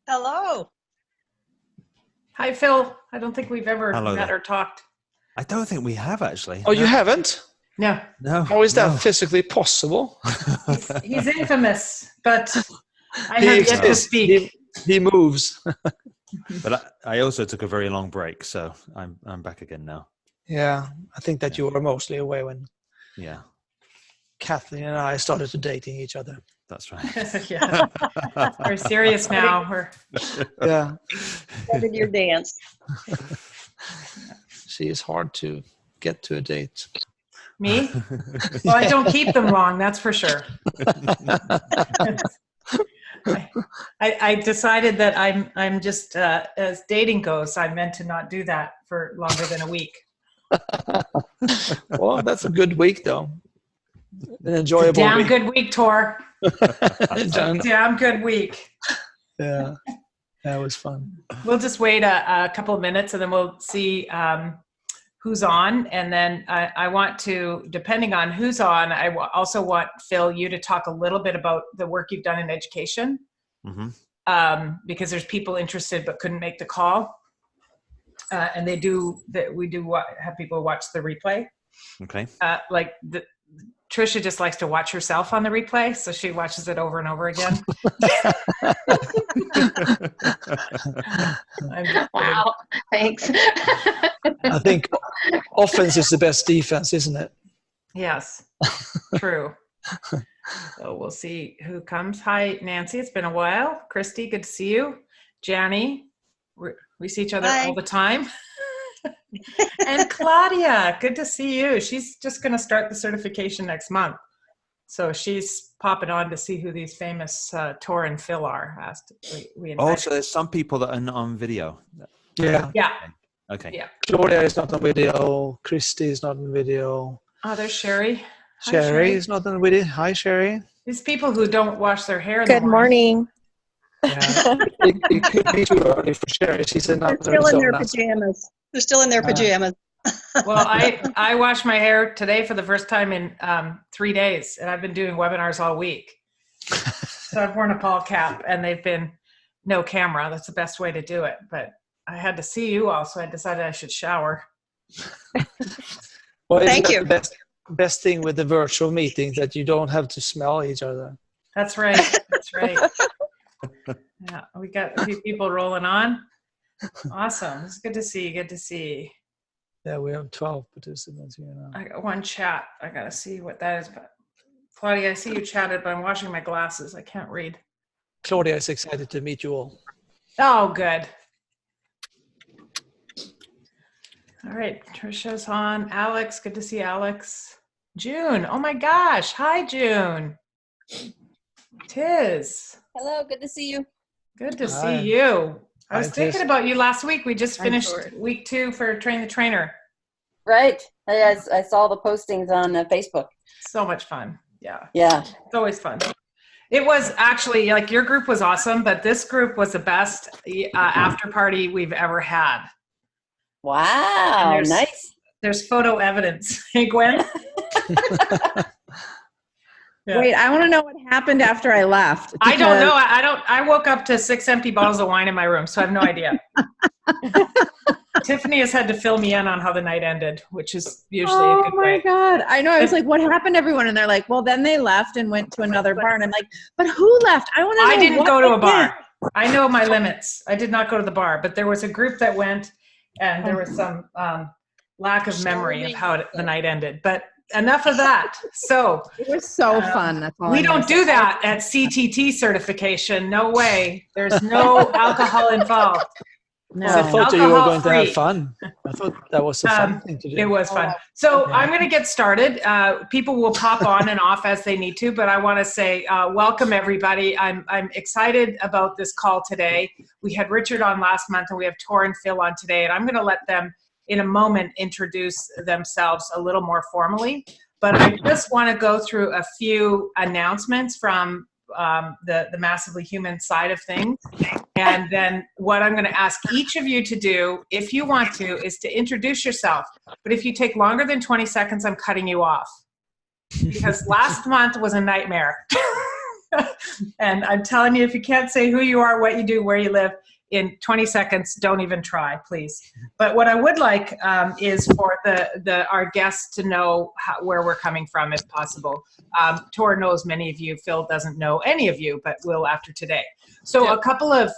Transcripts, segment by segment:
Hello. Hi, Phil. I don't think we've ever Hello met there. or talked. I don't think we have actually. Oh, you haven't? No. No. How is that physically possible? He's infamous, but I have yet to speak. He moves. But I also took a very long break, so I'm back again now. Yeah, I think that you were mostly away when Kathleen and I started to dating each other. That's right. Yeah. We're serious now. Yeah. Started your dance. She is hard to get to a date. Me? Well, I don't keep them long, that's for sure. I decided that I'm just as dating goes, I'm meant to not do that for longer than a week. Well, that's a good week though. An enjoyable Damn week. good week, Tor. Damn good week. Yeah, that was fun. We'll just wait a couple of minutes and then we'll see who's on. And then I want to, depending on who's on, I also want, Phil, you to talk a little bit about the work you've done in education. Mm-hmm. Because there's people interested but couldn't make the call. And we do have people watch the replay. Okay. Trisha just likes to watch herself on the replay, so she watches it over and over again. Wow, thanks. I think offense is the best defense, isn't it? Yes, true. So we'll see who comes. Hi, Nancy. It's been a while. Christy, good to see you. Janie, we see each other all the time. And Claudia, good to see you. She's just going to start the certification next month. So she's popping on to see who these famous Tor and Phil are. So there's some people that are not on video. Yeah. Yeah. Okay. Yeah. Claudia is not on video. Christy is not on video. Oh, there's Sherry. Sherry is not on video. Hi, Sherry. These people who don't wash their hair. Good morning. Yeah. it could be too early for Sherry. She's in still in their pajamas. They're still in their pajamas. Well, I washed my hair today for the first time in 3 days, and I've been doing webinars all week. So I've worn a ball cap, and they've been no camera. That's the best way to do it. But I had to see you all, so I decided I should shower. Well, thank you. The best thing with the virtual meetings that you don't have to smell each other. That's right. That's right. Yeah, we got a few people rolling on. Awesome. It's good to see. Good to see. Yeah, we have 12 participants here now. I got one chat. I got to see what that is. But Claudia, I see you chatted, but I'm washing my glasses. I can't read. Claudia is excited to meet you all. Oh, good. All right. Trisha's on. Alex, good to see Alex. June. Oh, my gosh. Hi, June. Tiz. Hello. Good to see you. Good to see you. I was thinking about you last week. We just finished week 2 for Train the Trainer. Right. I saw the postings on Facebook. So much fun. Yeah. Yeah. It's always fun. It was actually, like, your group was awesome, but this group was the best after party we've ever had. Wow. Nice. There's photo evidence. Hey, Gwen? Yeah. Wait, I want to know what happened after I left. I don't know. I woke up to 6 empty bottles of wine in my room, so I have no idea. Tiffany has had to fill me in on how the night ended, which is usually a good way. Oh my God. I know. I was like, what happened, everyone? And they're like, well, then they left and went to another bar. And I'm like, but who left? I want to know. I didn't go to a bar. I know my limits. I did not go to the bar, but there was a group that went, and there was some lack of memory of how the night ended. But enough of that. So it was so fun. That's all we don't do that at CTT certification. No way. There's no alcohol involved. No. I thought you were going to have fun. I thought that was a fun thing to do. It was fun. So I'm going to get started. People will pop on and off as they need to, but I want to say welcome everybody. I'm excited about this call today. We had Richard on last month, and we have Tor and Phil on today, and I'm going to let them in a moment introduce themselves a little more formally. But I just want to go through a few announcements from the Massively Human side of things. And then what I'm going to ask each of you to do, if you want to, is to introduce yourself. But if you take longer than 20 seconds, I'm cutting you off. Because last month was a nightmare. And I'm telling you, if you can't say who you are, what you do, where you live, in 20 seconds, don't even try, please. But what I would like is for our guests to know where we're coming from, if possible. Tor knows many of you. Phil doesn't know any of you, but will after today. So a couple of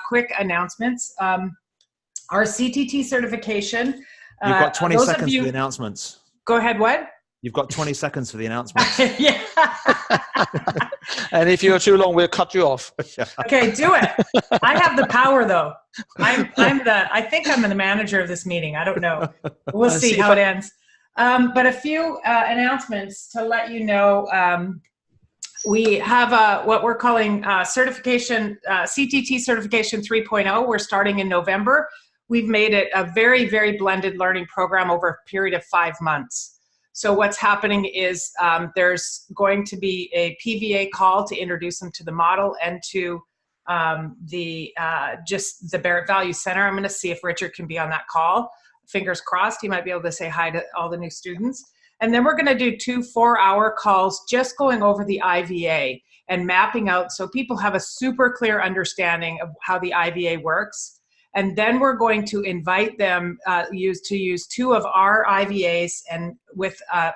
quick announcements. Our CTT certification. You've got 20 seconds for the announcements. Go ahead, what? You've got 20 seconds for the announcements. Yeah. And if you're too long, we'll cut you off. Okay, do it. I have the power, though. I think I'm the manager of this meeting. I don't know. We'll see how it ends. But a few announcements to let you know. We have what we're calling certification, CTT Certification 3.0. We're starting in November. We've made it a very, very blended learning program over a period of 5 months. So what's happening is there's going to be a PVA call to introduce them to the model and to just the Barrett Value Center. I'm going to see if Richard can be on that call. Fingers crossed, he might be able to say hi to all the new students. And then we're going to do 2 4-hour calls just going over the IVA and mapping out so people have a super clear understanding of how the IVA works. And then we're going to invite them to use 2 of our IVAs and with a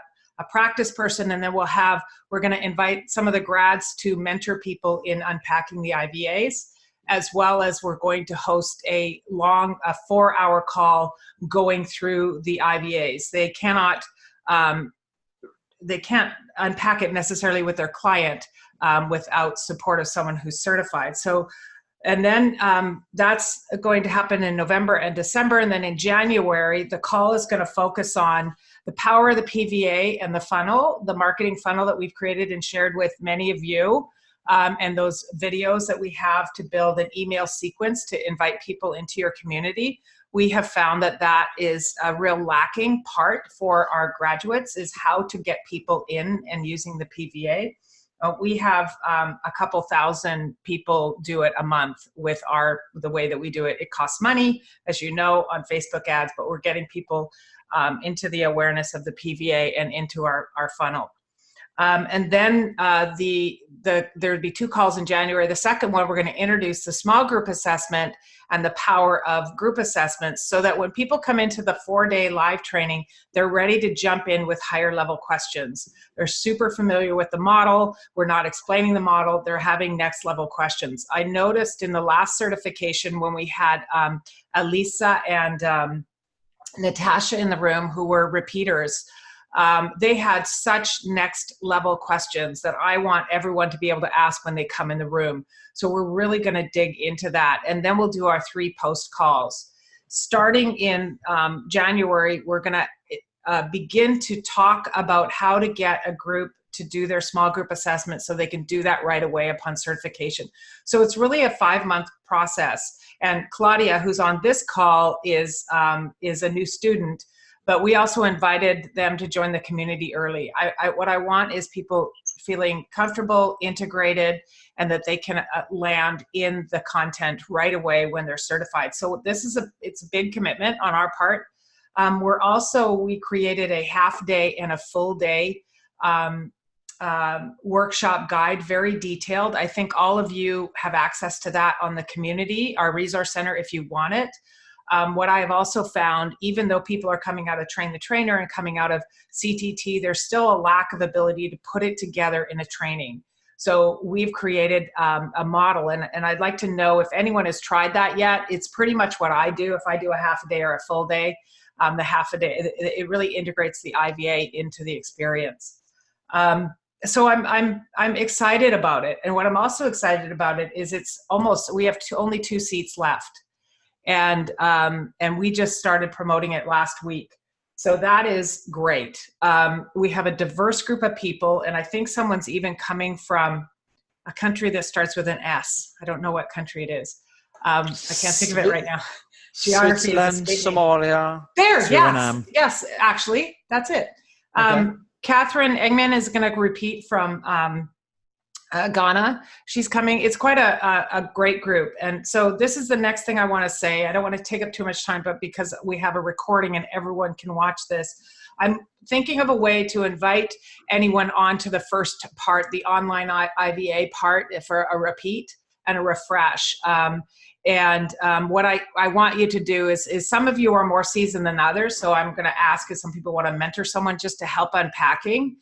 practice person. And then we're going to invite some of the grads to mentor people in unpacking the IVAs, as well as we're going to host a 4-hour call going through the IVAs. They can't unpack it necessarily with their client without support of someone who's certified. And then that's going to happen in November and December. And then in January, the call is going to focus on the power of the PVA and the funnel, the marketing funnel that we've created and shared with many of you, and those videos that we have to build an email sequence to invite people into your community. We have found that is a real lacking part for our graduates, is how to get people in and using the PVA. We have a couple thousand people do it a month with the way that we do it. It costs money, as you know, on Facebook ads, but we're getting people into the awareness of the PVA and into our funnel. And then there would be 2 calls in January. The second one, we're going to introduce the small group assessment and the power of group assessments so that when people come into the 4-day live training, they're ready to jump in with higher level questions. They're super familiar with the model. We're not explaining the model. They're having next level questions. I noticed in the last certification when we had Elisa and Natasha in the room, who were repeaters, they had such next level questions that I want everyone to be able to ask when they come in the room. So we're really going to dig into that. And then we'll do our 3 post calls. Starting in January, we're going to begin to talk about how to get a group to do their small group assessment so they can do that right away upon certification. So it's really a 5-month process. And Claudia, who's on this call, is a new student. But we also invited them to join the community early. What I want is people feeling comfortable, integrated, and that they can land in the content right away when they're certified. So it's a big commitment on our part. We created a half day and a full day workshop guide, very detailed. I think all of you have access to that on the community, our resource center, if you want it. What I have also found, even though people are coming out of Train the Trainer and coming out of CTT, there's still a lack of ability to put it together in a training. So we've created a model, and I'd like to know if anyone has tried that yet. It's pretty much what I do. If I do a half a day or a full day, the half a day, it really integrates the IVA into the experience. So I'm excited about it. And what I'm also excited about it is we have only 2 seats left. And we just started promoting it last week. So that is great. We have a diverse group of people, and I think someone's even coming from a country that starts with an S. I don't know what country it is. I can't think of it right now. Geography Switzerland, Somalia. There, Suriname. yes, actually, that's it. Okay. Catherine Engman is going to repeat from Ghana. She's coming. It's quite a great group. And so this is the next thing I want to say. I don't want to take up too much time, but because we have a recording and everyone can watch this, I'm thinking of a way to invite anyone onto the first part, the online IVA part, for a repeat and a refresh. What I want you to do is some of you are more seasoned than others, so I'm going to ask if some people want to mentor someone just to help unpacking.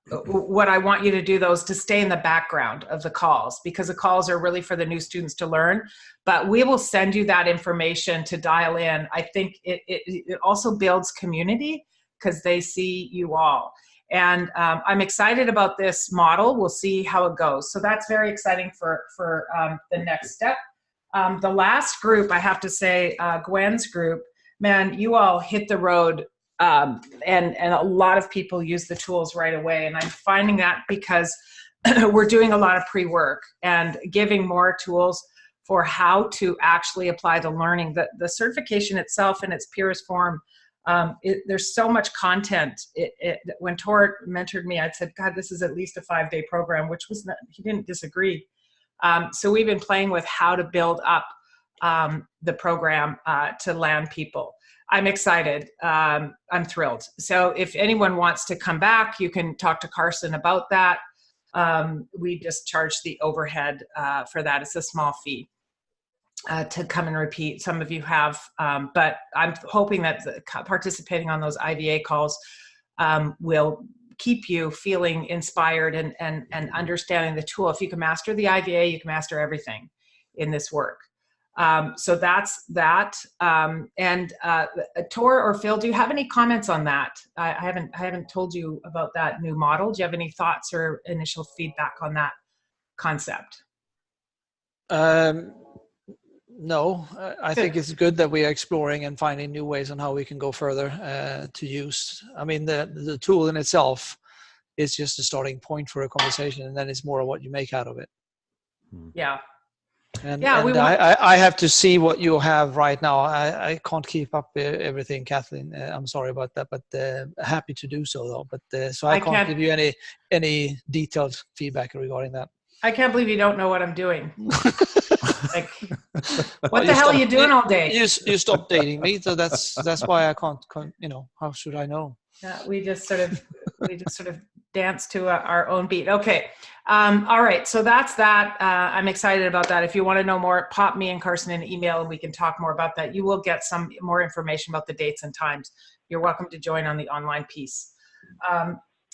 What I want you to do, though, is to stay in the background of the calls, because the calls are really for the new students to learn. But we will send you that information to dial in. I think it also builds community because they see you all. And I'm excited about this model. We'll see how it goes. So that's very exciting for the next step. The last group, I have to say, Gwen's group, man, you all hit the road. And a lot of people use the tools right away. And I'm finding that because we're doing a lot of pre-work and giving more tools for how to actually apply the learning. The certification itself in its purest form, there's so much content. When Tor mentored me, I said, God, this is at least a 5-day program, which was not, he didn't disagree. So we've been playing with how to build up the program to land people. I'm excited. I'm thrilled. So if anyone wants to come back, you can talk to Carson about that. We just charge the overhead for that. It's a small fee to come and repeat. Some of you have, but I'm hoping that participating on those IVA calls will keep you feeling inspired and understanding the tool. If you can master the IVA, you can master everything in this work. So that's that. Tor or Phil, do you have any comments on that? I haven't told you about that new model. Do you have any thoughts or initial feedback on that concept? No, I think it's good that we are exploring and finding new ways on how we can go further to use. I mean, the tool in itself is just a starting point for a conversation, and then it's more of what you make out of it. Yeah. I have to see what you have right now. I can't keep up everything, Kathleen. I'm sorry about that, but happy to do so though. But so I can't give you any detailed feedback regarding that. I can't believe you don't know what I'm doing. Like, what the hell are you doing all day? You stopped dating me, so that's why I can't. You know, how should I know? Yeah, we just sort of dance to our own beat. Okay. All right. So that's that. I'm excited about that. If you want to know more, pop me and Carson an email and we can talk more about that. You will get some more information about the dates and times. You're welcome to join on the online piece.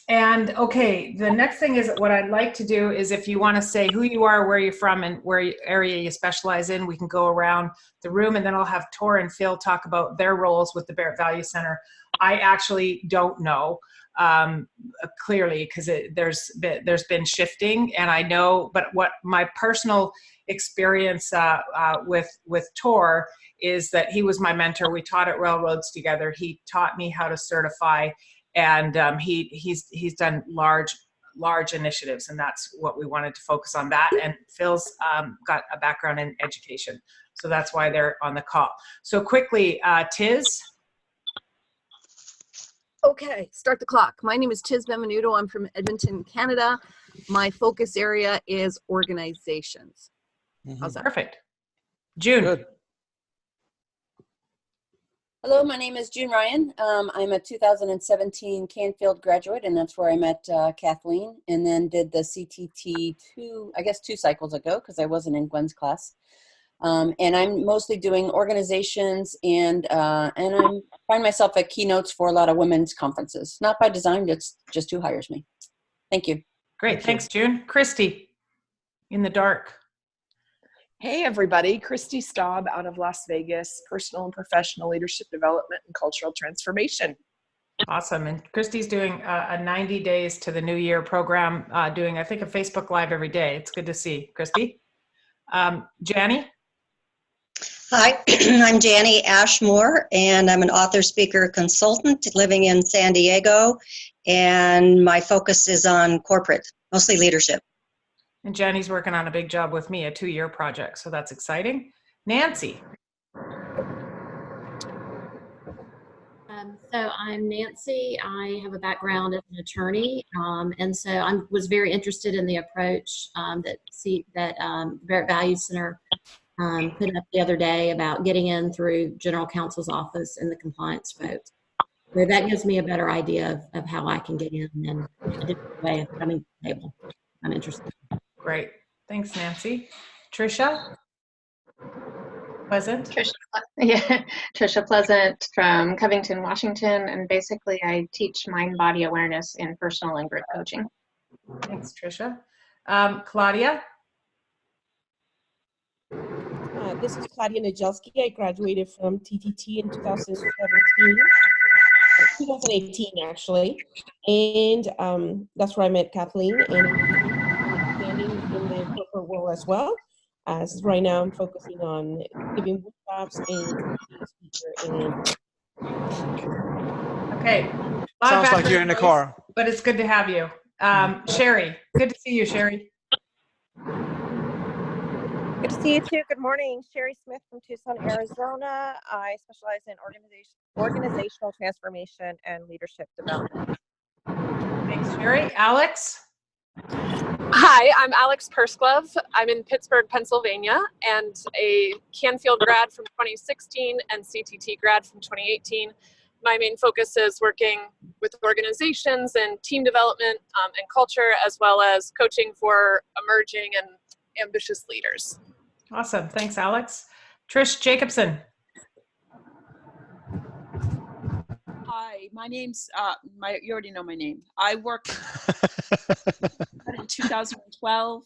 And okay, the next thing is what I'd like to do is if you want to say who you are, where you're from, and where area you specialize in, we can go around the room, and then I'll have Tor and Phil talk about their roles with the Barrett Value Center. I actually don't know clearly because there's been shifting, and I know, but what my personal experience with Tor is that he was my mentor. We taught at Railroads together. He taught me how to certify. And he's done large initiatives, and that's what we wanted to focus on that. And Phil's got a background in education, so that's why they're on the call. So quickly, Tiz. Okay, start the clock. My name is Tiz Benvenuto. I'm from Edmonton, Canada. My focus area is organizations. How's that? Perfect. June. Good. Hello, my name is June Ryan. I'm a 2017 Canfield graduate, and that's where I met Kathleen, and then did the CTT two cycles ago because I wasn't in Gwen's class. And I'm mostly doing organizations, and I find myself at keynotes for a lot of women's conferences. Not by design, it's just who hires me. Thank you. Great, thanks, June. Christy, in the dark. Hey everybody, Christy Staub out of Las Vegas, personal and professional leadership development and cultural transformation. Awesome. And Christy's doing a 90 days to the new year program, doing, I think, a Facebook Live every day. It's good to see Christy. Janny? Hi, I'm Janny Ashmore, and I'm an author, speaker, consultant living in San Diego, and my focus is on corporate, mostly leadership. And Janny's working on a big job with me, a 2-year project, so that's exciting. Nancy. So I'm Nancy. I have a background as an attorney, and so I was very interested in the approach that Barrett Value Center put up the other day about getting in through general counsel's office and the compliance folks. So that gives me a better idea of how I can get in and a different way of coming to the table. I'm interested. Great. Thanks, Nancy. Tricia? Pleasant? Tricia Pleasant from Covington, Washington, and basically I teach mind-body awareness in personal and group coaching. Thanks, Tricia. Claudia? This is Claudia Najelski. I graduated from TTT in 2018 actually, and that's where I met Kathleen, and expanding in the corporate world as well. As right now, I'm focusing on giving workshops and speaker. Okay. Sounds like you're in the car. But it's good to have you. Sherry, good to see you, Sherry. Good to see you too. Good morning. Sherry Smith from Tucson, Arizona. I specialize in organizational transformation and leadership development. Thanks, Sherry. Alex? Hi, I'm Alex Pursglove. I'm in Pittsburgh, Pennsylvania, and a Canfield grad from 2016 and CTT grad from 2018. My main focus is working with organizations and team development and culture, as well as coaching for emerging and ambitious leaders. Awesome. Thanks, Alex. Trish Jacobson. Hi, my name's, you already know my name. I work in 2012.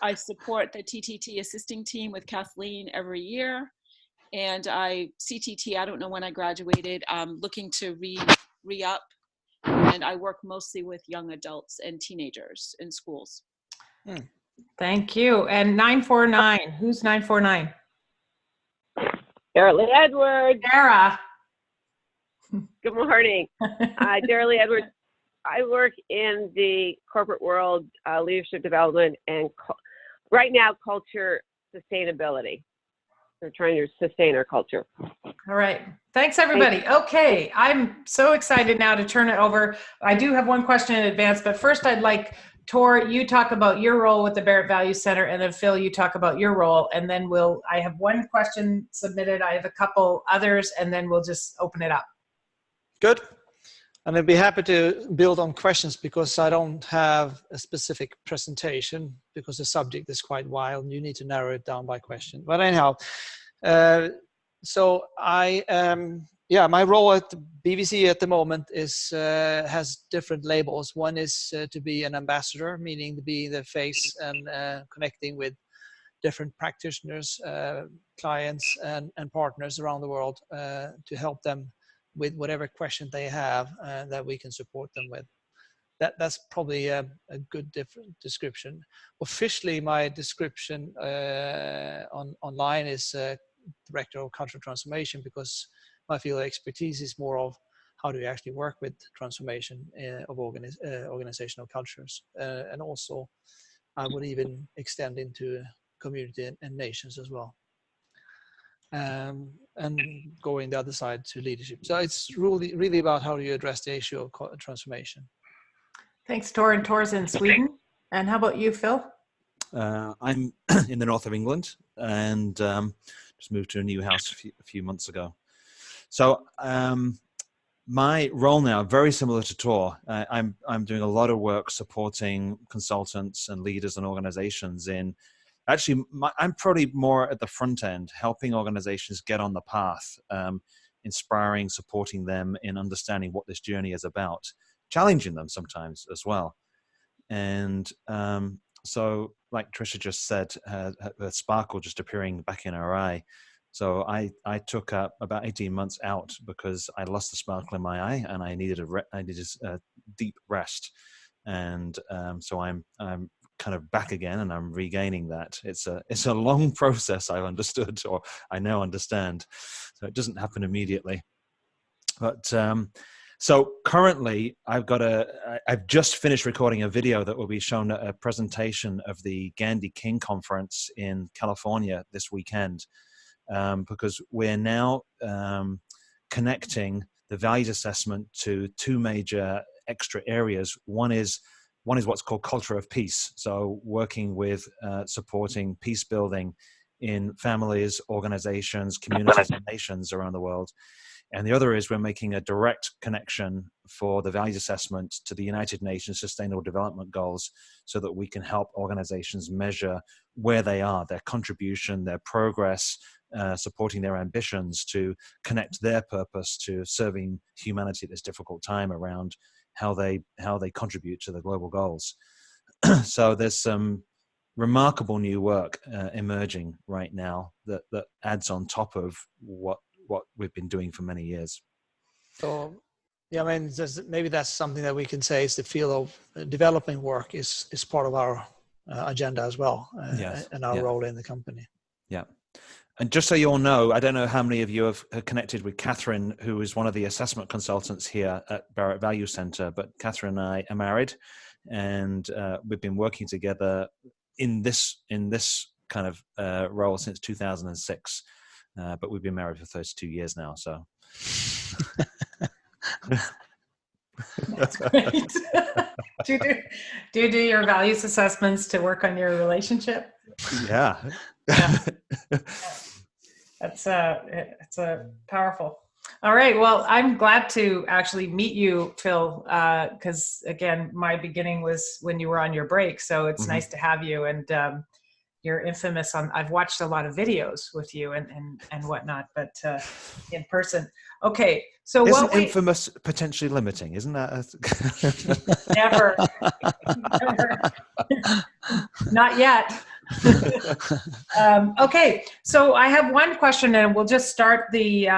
I support the TTT assisting team with Kathleen every year. And CTT, I don't know when I graduated, I'm looking to re-up. And I work mostly with young adults and teenagers in schools. Thank you. And 949, who's 949? Darrell Edwards. Sarah. Good morning. Darrell Edwards. I work in the corporate world, leadership development, and right now, culture sustainability. We're trying to sustain our culture. All right. Thanks, everybody. Okay. I'm so excited now to turn it over. I do have one question in advance, but first I'd like Tor, you talk about your role with the Barrett Value Center, and then Phil, you talk about your role, and then I have one question submitted. I have a couple others, and then we'll just open it up. Good. And I'd be happy to build on questions because I don't have a specific presentation because the subject is quite wide and you need to narrow it down by question. But anyhow, so my role at the BVC at the moment is has different labels. One is to be an ambassador, meaning to be the face and connecting with different practitioners, clients, and partners around the world to help them with whatever question they have that we can support them with. That's probably a good different description. Officially, my description online is Director of Cultural Transformation because my field of expertise is more of how do you actually work with transformation of organizational cultures. And also, I would even extend into community and nations as well. And going the other side to leadership. So it's really about how do you address the issue of transformation. Thanks, Tor. And Tor's in Sweden. And how about you, Phil? I'm in the north of England and just moved to a new house a few months ago. So my role now, very similar to Tor. I'm doing a lot of work supporting consultants and leaders and organizations in actually, I'm probably more at the front end, helping organizations get on the path, inspiring, supporting them in understanding what this journey is about, challenging them sometimes as well. And so, like Tricia just said, her sparkle just appearing back in her eye. So I took about 18 months out because I lost the sparkle in my eye and I needed a deep rest. And so I'm kind of back again and I'm regaining that. It's a long process, I've understood, or I now understand. So it doesn't happen immediately. But so currently I've just finished recording a video that will be shown at a presentation of the Gandhi King Conference in California this weekend, because we're now connecting the values assessment to two major extra areas. One is what's called culture of peace. So working with supporting peace building in families, organizations, communities, and nations around the world. And the other is we're making a direct connection for the values assessment to the United Nations Sustainable Development Goals so that we can help organizations measure where they are, their contribution, their progress, supporting their ambitions to connect their purpose to serving humanity at this difficult time around how they contribute to the global goals. So there's some remarkable new work emerging right now that adds on top of what we've been doing for many years. So, yeah, I mean, maybe that's something that we can say is the field of developing work is part of our agenda as well, yes. and our role in the company. Yeah. And just so you all know, I don't know how many of you have connected with Catherine, who is one of the assessment consultants here at Barrett Value Center, but Catherine and I are married, and we've been working together in this kind of role since 2006. But we've been married for 32 years now, so. That's great. do you do your values assessments to work on your relationship? Yeah. It's powerful. All right. Well, I'm glad to actually meet you, Phil, because again, my beginning was when you were on your break. So it's nice to have you. And you're infamous on, I've watched a lot of videos with you and whatnot, but in person. Okay. So isn't infamous potentially limiting? Isn't that? Never. Not yet. Okay, so I have one question, and we'll just start the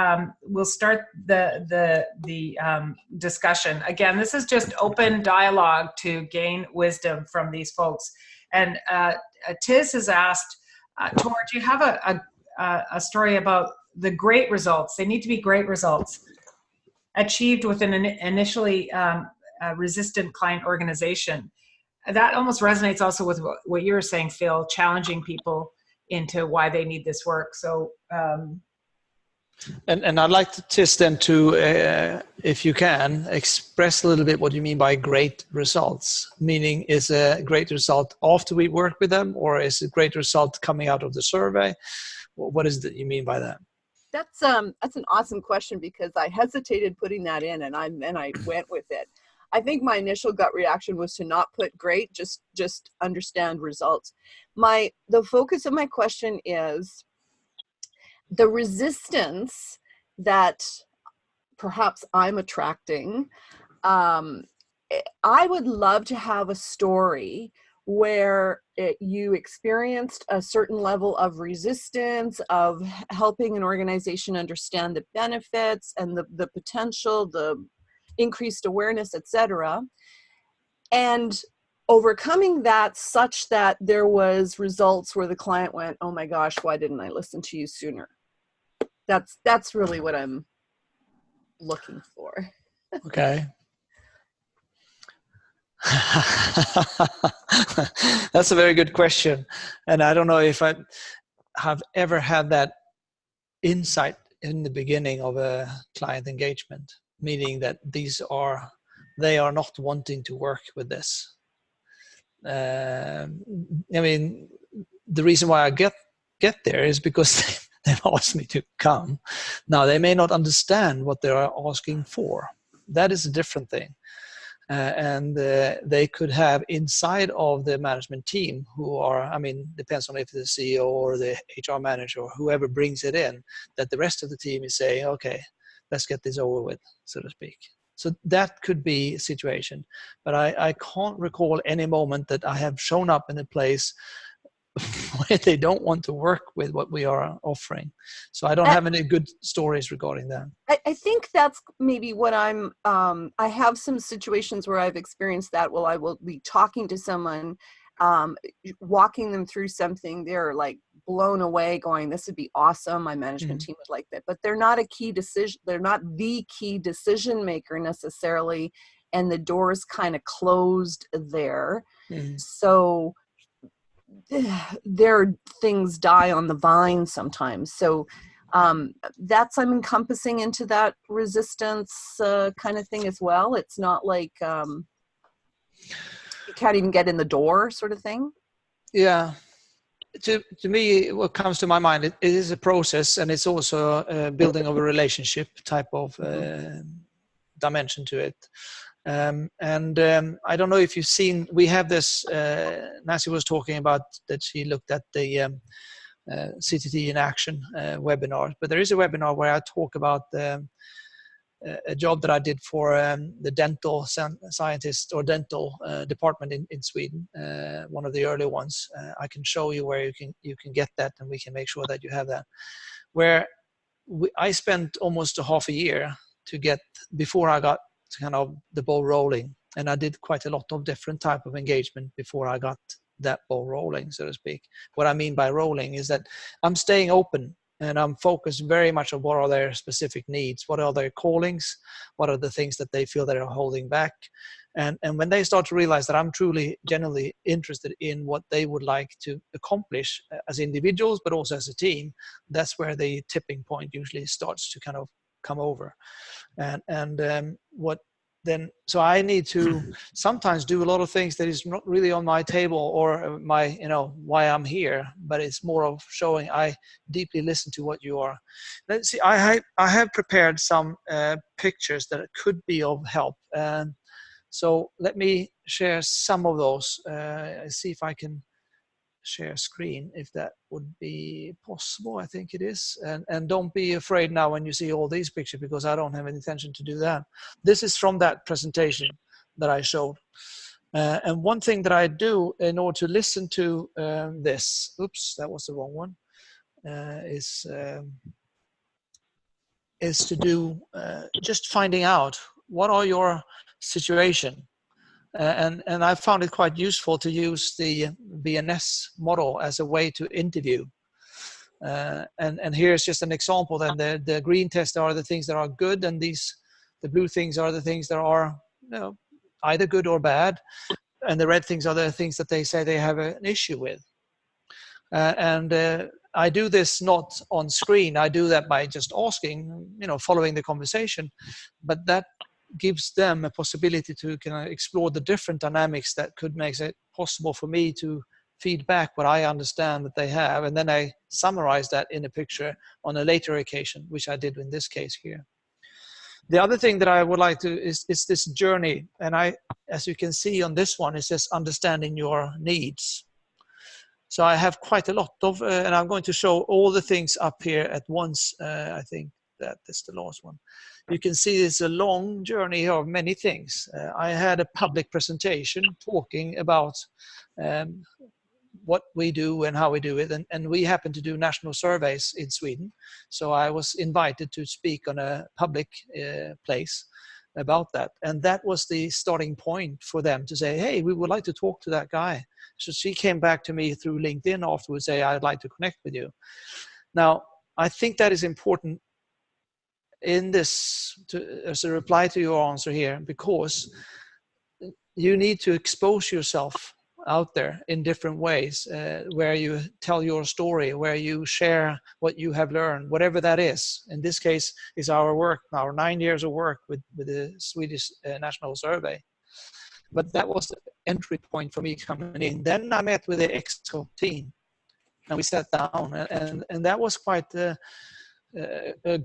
discussion. Again, this is just open dialogue to gain wisdom from these folks. And Tiz has asked, Tor, do you have a story about the great results? They need to be great results achieved with an initially resistant client organization. That almost resonates also with what you were saying, Phil, challenging people into why they need this work. So, and I'd like to Tiz then to, if you can, express a little bit what you mean by great results. Meaning, is a great result after we work with them, or is a great result coming out of the survey? What is it you mean by that? That's an awesome question, because I hesitated putting that in, and I went with it. I think my initial gut reaction was to not put great, just understand results. The focus of my question is the resistance that perhaps I'm attracting. I would love to have a story where you experienced a certain level of resistance, of helping an organization understand the benefits and the potential, the increased awareness, etc., and overcoming that such that there was results where the client went, oh my gosh, why didn't I listen to you sooner? That's really what I'm looking for. Okay. That's a very good question. And I don't know if I have ever had that insight in the beginning of a client engagement, meaning that they are not wanting to work with this. I mean, the reason why I get there is because they've asked me to come. Now, they may not understand what they are asking for. That is a different thing. And they could have inside of the management team who are, I mean, depends on if the CEO or the HR manager or whoever brings it in, that the rest of the team is saying, okay, let's get this over with, so to speak. So that could be a situation. But I can't recall any moment that I have shown up in a place where they don't want to work with what we are offering. So I don't have any good stories regarding that. I think that's maybe what I have some situations where I've experienced that. Well, I will be talking to someone, walking them through something. They're like blown away going, this would be awesome. My management team would like that, but they're not a key decision. They're not the key decision maker necessarily. And the door's kind of closed there. So their things die on the vine sometimes. So that's I'm encompassing into that resistance kind of thing as well. It's not like you can't even get in the door sort of thing. Yeah. to me, what comes to my mind, it is a process, and it's also a building of a relationship type of dimension to it. I don't know if you've seen, we have this, Nancy was talking about that she looked at the CTT in Action webinar, but there is a webinar where I talk about a job that I did for the dental scientist or dental department in Sweden, one of the early ones. I can show you where you can get that, and we can make sure that you have that. Where I spent almost a half a year to get, before I got kind of the ball rolling, and I did quite a lot of different type of engagement before I got that ball rolling, so to speak. What I mean by rolling is that I'm staying open, and I'm focused very much on what are their specific needs, what are their callings, what are the things that they feel that are holding back. And when they start to realize that I'm truly, genuinely interested in what they would like to accomplish as individuals, but also as a team, that's where the tipping point usually starts to kind of come over. So I need to sometimes do a lot of things that is not really on my table or my, why I'm here, but it's more of showing I deeply listen to what you are. Let's see, I have prepared some pictures that could be of help. So let me share some of those. See if I can share screen, if that would be possible. I think it is. And don't be afraid now when you see all these pictures, because I don't have any intention to do that. This is from that presentation that I showed. And one thing that I do in order to listen to this, oops, that was the wrong one, is to do just finding out what are your situation. And I found it quite useful to use the BNS model as a way to interview. And here's just an example. Then the green tests are the things that are good, and the blue things are the things that are either good or bad, and the red things are the things that they say they have an issue with. I do this not on screen. I do that by just asking, following the conversation, but that gives them a possibility to kind of explore the different dynamics that could make it possible for me to feed back what I understand that they have, and then I summarize that in a picture on a later occasion, which I did in this case here. The other thing that I would like to is this journey, and as you can see on this one, it says understanding your needs. So I have quite a lot of, and I'm going to show all the things up here at once. I think that is the last one. You can see it's a long journey of many things. I had a public presentation talking about what we do and how we do it, and we happen to do national surveys in Sweden. So I was invited to speak on a public place about that, and that was the starting point for them to say, hey, we would like to talk to that guy. So she came back to me through LinkedIn afterwards, say, I'd like to connect with you. Now, I think that is important in this as a reply to your answer here, because you need to expose yourself out there in different ways, where you tell your story, where you share what you have learned, whatever that is. In this case is our work, our 9 years of work with the Swedish National Survey. But that was the entry point for me coming in. Then I met with the EXCO team, and we sat down, and that was quite a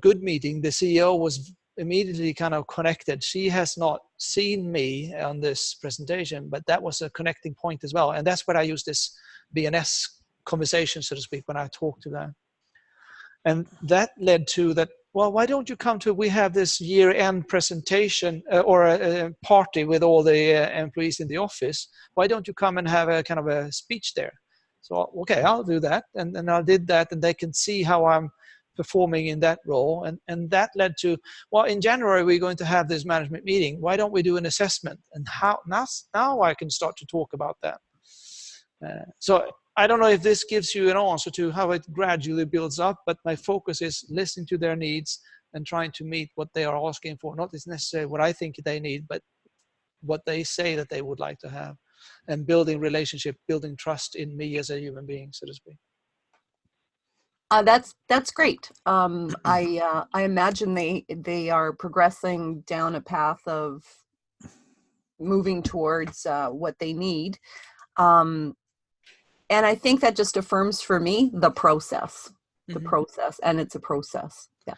good meeting. The CEO was immediately kind of connected. She has not seen me on this presentation, but that was a connecting point as well. And that's where I use this BNS conversation, so to speak, when I talk to them. And that led to that, well, why don't you come to, we have this year-end presentation or a party with all the employees in the office. Why don't you come and have a kind of a speech there? So, okay, I'll do that. And I did that, and they can see how I'm performing in that role. And that led to, well, in January, we're going to have this management meeting. Why don't we do an assessment? And how now I can start to talk about that. So I don't know if this gives you an answer to how it gradually builds up, but my focus is listening to their needs and trying to meet what they are asking for. Not necessarily what I think they need, but what they say that they would like to have, and building relationship, building trust in me as a human being, so to speak. That's great. I imagine they are progressing down a path of moving towards what they need. And I think that just affirms for me the process, and it's a process. Yeah.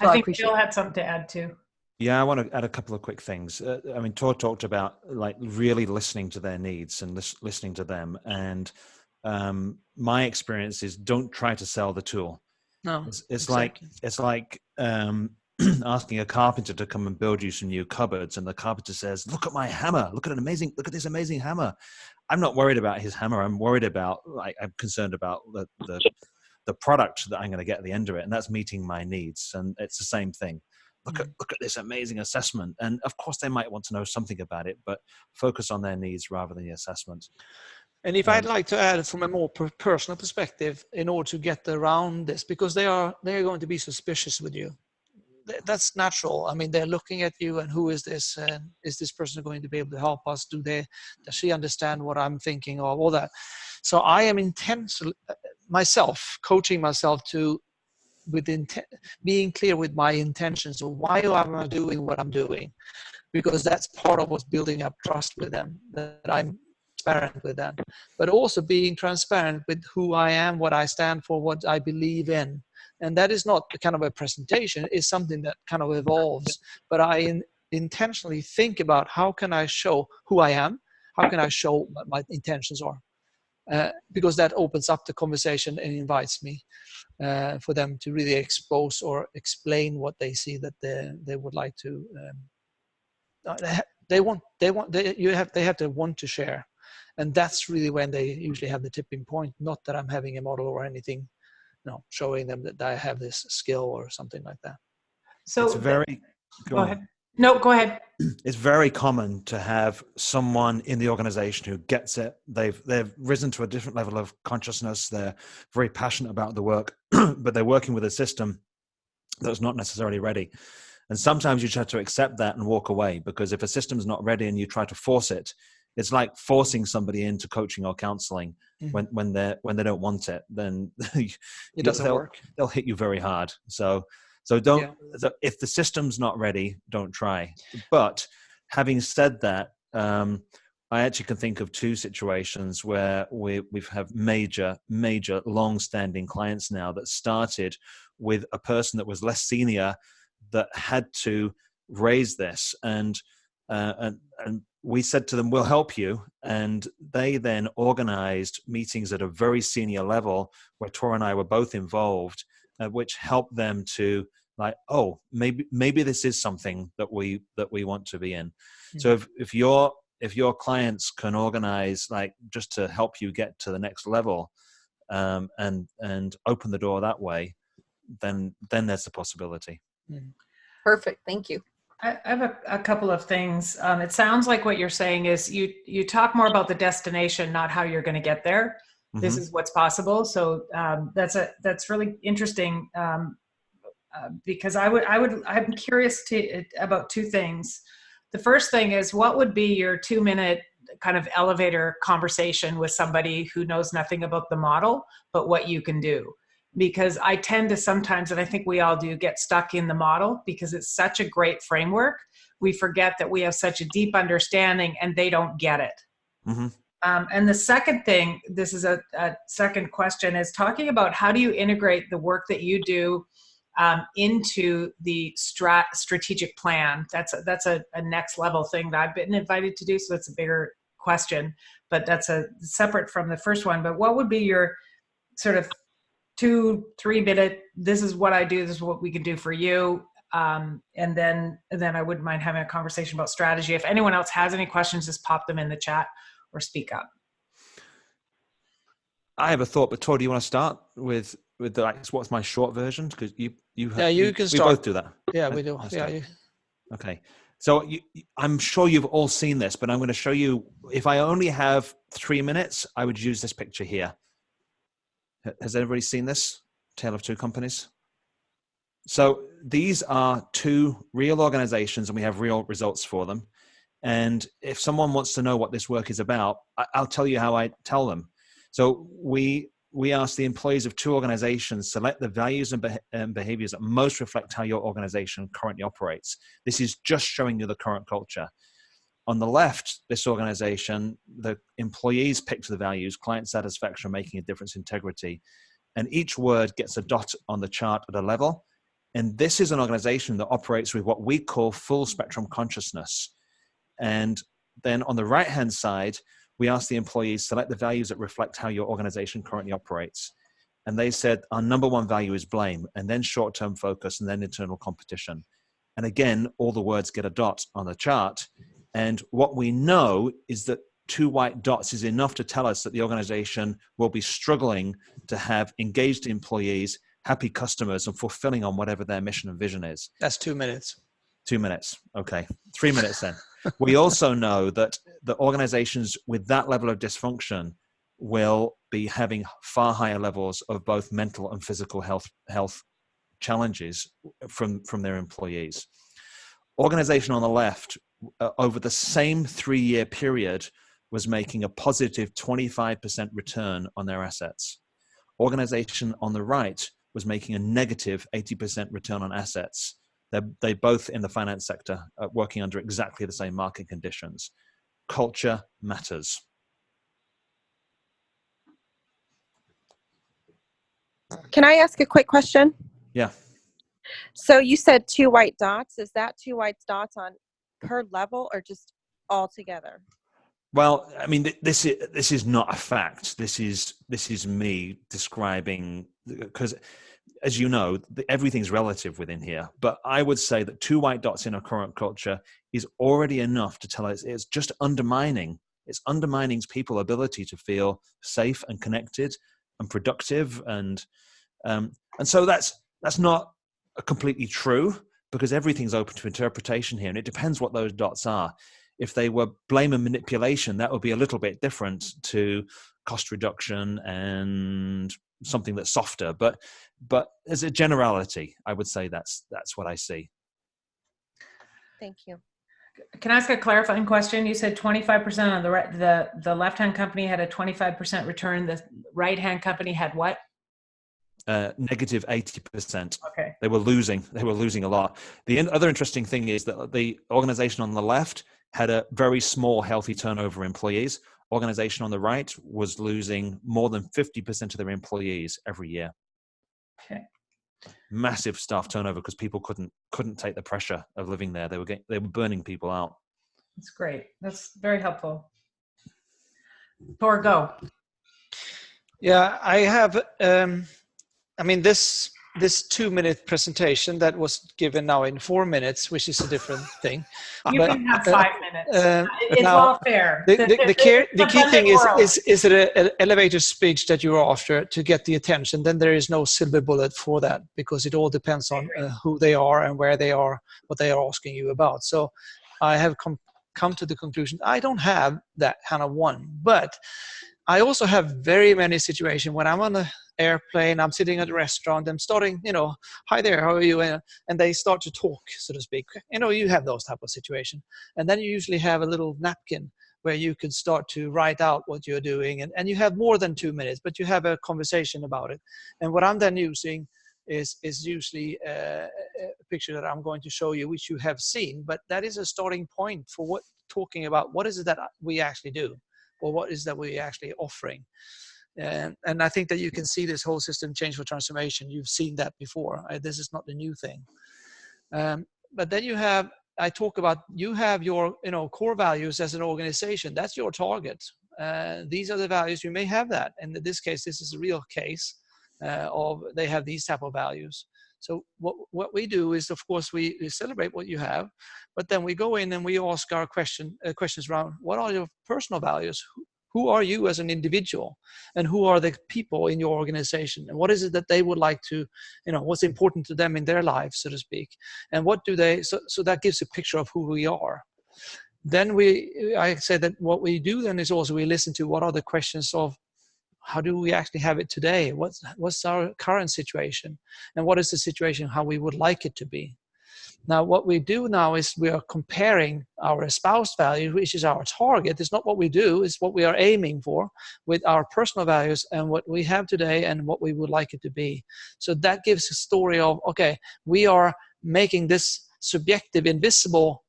So I think Phil had something to add too. Yeah, I want to add a couple of quick things. I mean, Tor talked about like really listening to their needs and listening to them. And my experience is don't try to sell the tool. No, it's exactly. like asking a carpenter to come and build you some new cupboards, and the carpenter says, "Look at my hammer! Look at this amazing hammer." I'm not worried about his hammer. I'm worried about I'm concerned about the product that I'm going to get at the end of it, and that's meeting my needs. And it's the same thing. Look at this amazing assessment. And of course they might want to know something about it, but focus on their needs rather than the assessment. And if I'd like to add from a more personal perspective, in order to get around this, because they are going to be suspicious with you. That's natural. I mean, they're looking at you and who is this? And is this person going to be able to help us? Does she understand what I'm thinking of? All that. So I am intentionally coaching myself to being clear with my intentions of why am I doing what I'm doing, because that's part of what's building up trust with them, that I'm transparent with them, but also being transparent with who I am, what I stand for, what I believe in. And that is not kind of a presentation, it's something that kind of evolves, but I intentionally think about how can I show who I am, how can I show what my intentions are, because that opens up the conversation and invites me for them to really expose or explain what they see that they would like to. They have to want to share, and that's really when they usually have the tipping point. Not that I'm having a model or anything, showing them that I have this skill or something like that. So it's very. Go ahead. No, go ahead. It's very common to have someone in the organization who gets it. They've risen to a different level of consciousness. They're very passionate about the work, but they're working with a system that's not necessarily ready. And sometimes you just have to accept that and walk away, because if a system's not ready and you try to force it, it's like forcing somebody into coaching or counseling when they don't want it. Then it doesn't work. They'll hit you very hard. So don't. Yeah. If the system's not ready, don't try. But having said that, I actually can think of two situations where we've have major, long-standing clients now that started with a person that was less senior that had to raise this, and we said to them, "We'll help you," and they then organized meetings at a very senior level where Tor and I were both involved, which helped them to oh, maybe this is something that we want to be in. Mm-hmm. So if your clients can organize just to help you get to the next level, and open the door that way, then there's the possibility. Perfect. Thank you. I have a couple of things. It sounds like what you're saying is you talk more about the destination, not how you're going to get there. Mm-hmm. This is what's possible. So that's really interesting, because I'm curious about two things. The first thing is, what would be your 2-minute kind of elevator conversation with somebody who knows nothing about the model, but what you can do? Because I tend to sometimes, and I think we all do, get stuck in the model because it's such a great framework. We forget that we have such a deep understanding and they don't get it. Mm-hmm. And the second thing, this is a second question, is talking about how do you integrate the work that you do into the strategic plan. That's a next level thing that I've been invited to do, so it's a bigger question, but that's separate from the first one. But what would be your sort of 2-3 minute, this is what I do, this is what we can do for you, and then I wouldn't mind having a conversation about strategy. If anyone else has any questions, just pop them in the chat or speak up. I have a thought, but Tor, do you want to start with what's my short version? Because you can start. We both do that. Yeah, we do. Okay. So I'm sure you've all seen this, but I'm going to show you. If I only have 3 minutes, I would use this picture here. Has everybody seen this? Tale of Two Companies. So these are two real organizations, and we have real results for them. And if someone wants to know what this work is about, I'll tell you how I tell them. So we ask the employees of two organizations, select the values and behaviors that most reflect how your organization currently operates. This is just showing you the current culture. On the left, this organization, the employees picked the values: client satisfaction, making a difference, integrity. And each word gets a dot on the chart at a level. And this is an organization that operates with what we call full spectrum consciousness. And then on the right-hand side, we asked the employees, select the values that reflect how your organization currently operates. And they said, our number one value is blame, and then short-term focus, and then internal competition. And again, all the words get a dot on the chart. And what we know is that 2 white dots is enough to tell us that the organization will be struggling to have engaged employees, happy customers, and fulfilling on whatever their mission and vision is. That's 2 minutes. 2 minutes. Okay. 3 minutes then. We also know that the organizations with that level of dysfunction will be having far higher levels of both mental and physical health challenges from their employees. Organization on the left, over the same 3-year period, was making a positive 25% return on their assets. Organization on the right was making a negative 80% return on assets. They both in the finance sector are working under exactly the same market conditions. Culture matters. Can I ask a quick question? Yeah. So you said 2 white dots. Is that 2 white dots on per level or just all together? Well, I mean, this is not a fact. This is me describing, because as you know, everything's relative within here. But I would say that 2 white dots in our current culture is already enough to tell us it's just undermining. It's undermining people's ability to feel safe and connected and productive, and so that's not completely true, because everything's open to interpretation here, and it depends what those dots are. If they were blame and manipulation, that would be a little bit different to cost reduction and something that's softer. But as a generality, I would say that's what I see. Thank you. Can I ask a clarifying question? You said 25% on the left-hand company had a 25% return. The right-hand company had what? Negative 80%. Okay. They were losing a lot. The other interesting thing is that the organization on the left had a very small healthy turnover employees. Organization on the right was losing more than 50% of their employees every year. Okay. Massive staff turnover because people couldn't take the pressure of living there. They were burning people out. That's great. That's very helpful. Tor, go. Yeah, I have. I mean, this 2-minute presentation that was given now in 4 minutes, which is a different thing. You can have 5 minutes. It's now, all fair. The key thing is it an elevator speech that you're after to get the attention? Then there is no silver bullet for that, because it all depends on who they are and where they are, what they are asking you about. So I have come to the conclusion I don't have that kind of one, but I also have very many situations when I'm on an airplane, I'm sitting at a restaurant, I'm starting, hi there, how are you? And they start to talk, so to speak. You have those type of situations. And then you usually have a little napkin where you can start to write out what you're doing. And you have more than 2 minutes, but you have a conversation about it. And what I'm then using is usually a picture that I'm going to show you, which you have seen. But that is a starting point for talking about what is it that we actually do, or what is that we actually offering. And I think that you can see this whole system change for transformation. You've seen that before. This is not the new thing. But then I talk about, you have your core values as an organization. That's your target. These are the values. You may have that. And in this case, this is a real case of they have these type of values. So what we do is, of course, we celebrate what you have, but then we go in and we ask our questions around, what are your personal values? Who are you as an individual? And who are the people in your organization? And what is it that they would like to, what's important to them in their lives, so to speak? And what do they, so that gives a picture of who we are. Then I say that what we do then is also we listen to what are the questions of, how do we actually have it today? What's our current situation? And what is the situation, how we would like it to be? Now, what we do now is we are comparing our espoused value, which is our target. It's not what we do, it's what we are aiming for, with our personal values and what we have today and what we would like it to be. So that gives a story of, okay, we are making this subjective, invisible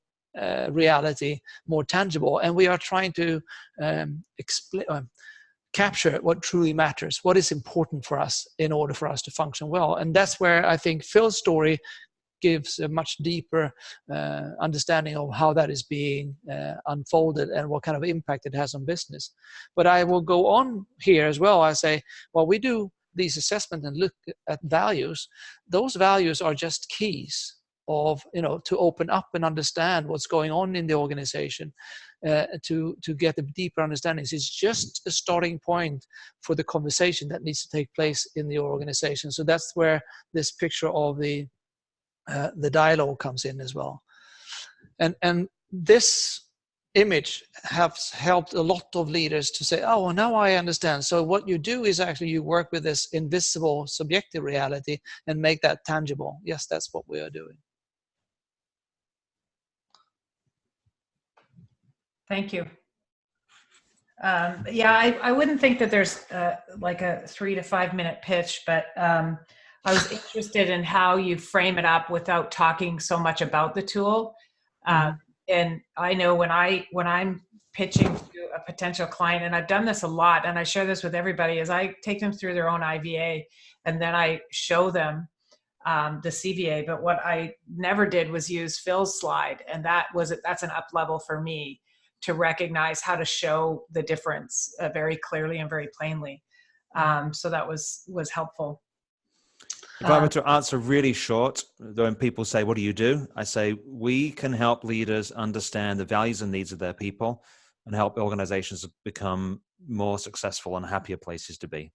reality more tangible, and we are trying to capture what truly matters, what is important for us in order for us to function well. And that's where I think Phil's story gives a much deeper understanding of how that is being unfolded and what kind of impact it has on business. But I will go on here as well. I say, well, we do these assessments and look at values. Those values are just keys of, to open up and understand what's going on in the organization, to get a deeper understanding. It's just a starting point for the conversation that needs to take place in the organization. So that's where this picture of the dialogue comes in as well. And this image has helped a lot of leaders to say, oh, well, now I understand. So what you do is actually you work with this invisible subjective reality and make that tangible. Yes, that's what we are doing. Thank you. Yeah, I wouldn't think that there's like a 3 to 5 minute pitch, but I was interested in how you frame it up without talking so much about the tool. And I know when I'm pitching to a potential client, and I've done this a lot, and I share this with everybody, is I take them through their own IVA, and then I show them the CVA. But what I never did was use Phil's slide, and that's an up level for me to recognize how to show the difference very clearly and very plainly. So that was helpful. If I were to answer really short, when people say, what do you do? I say, we can help leaders understand the values and needs of their people and help organizations become more successful and happier places to be.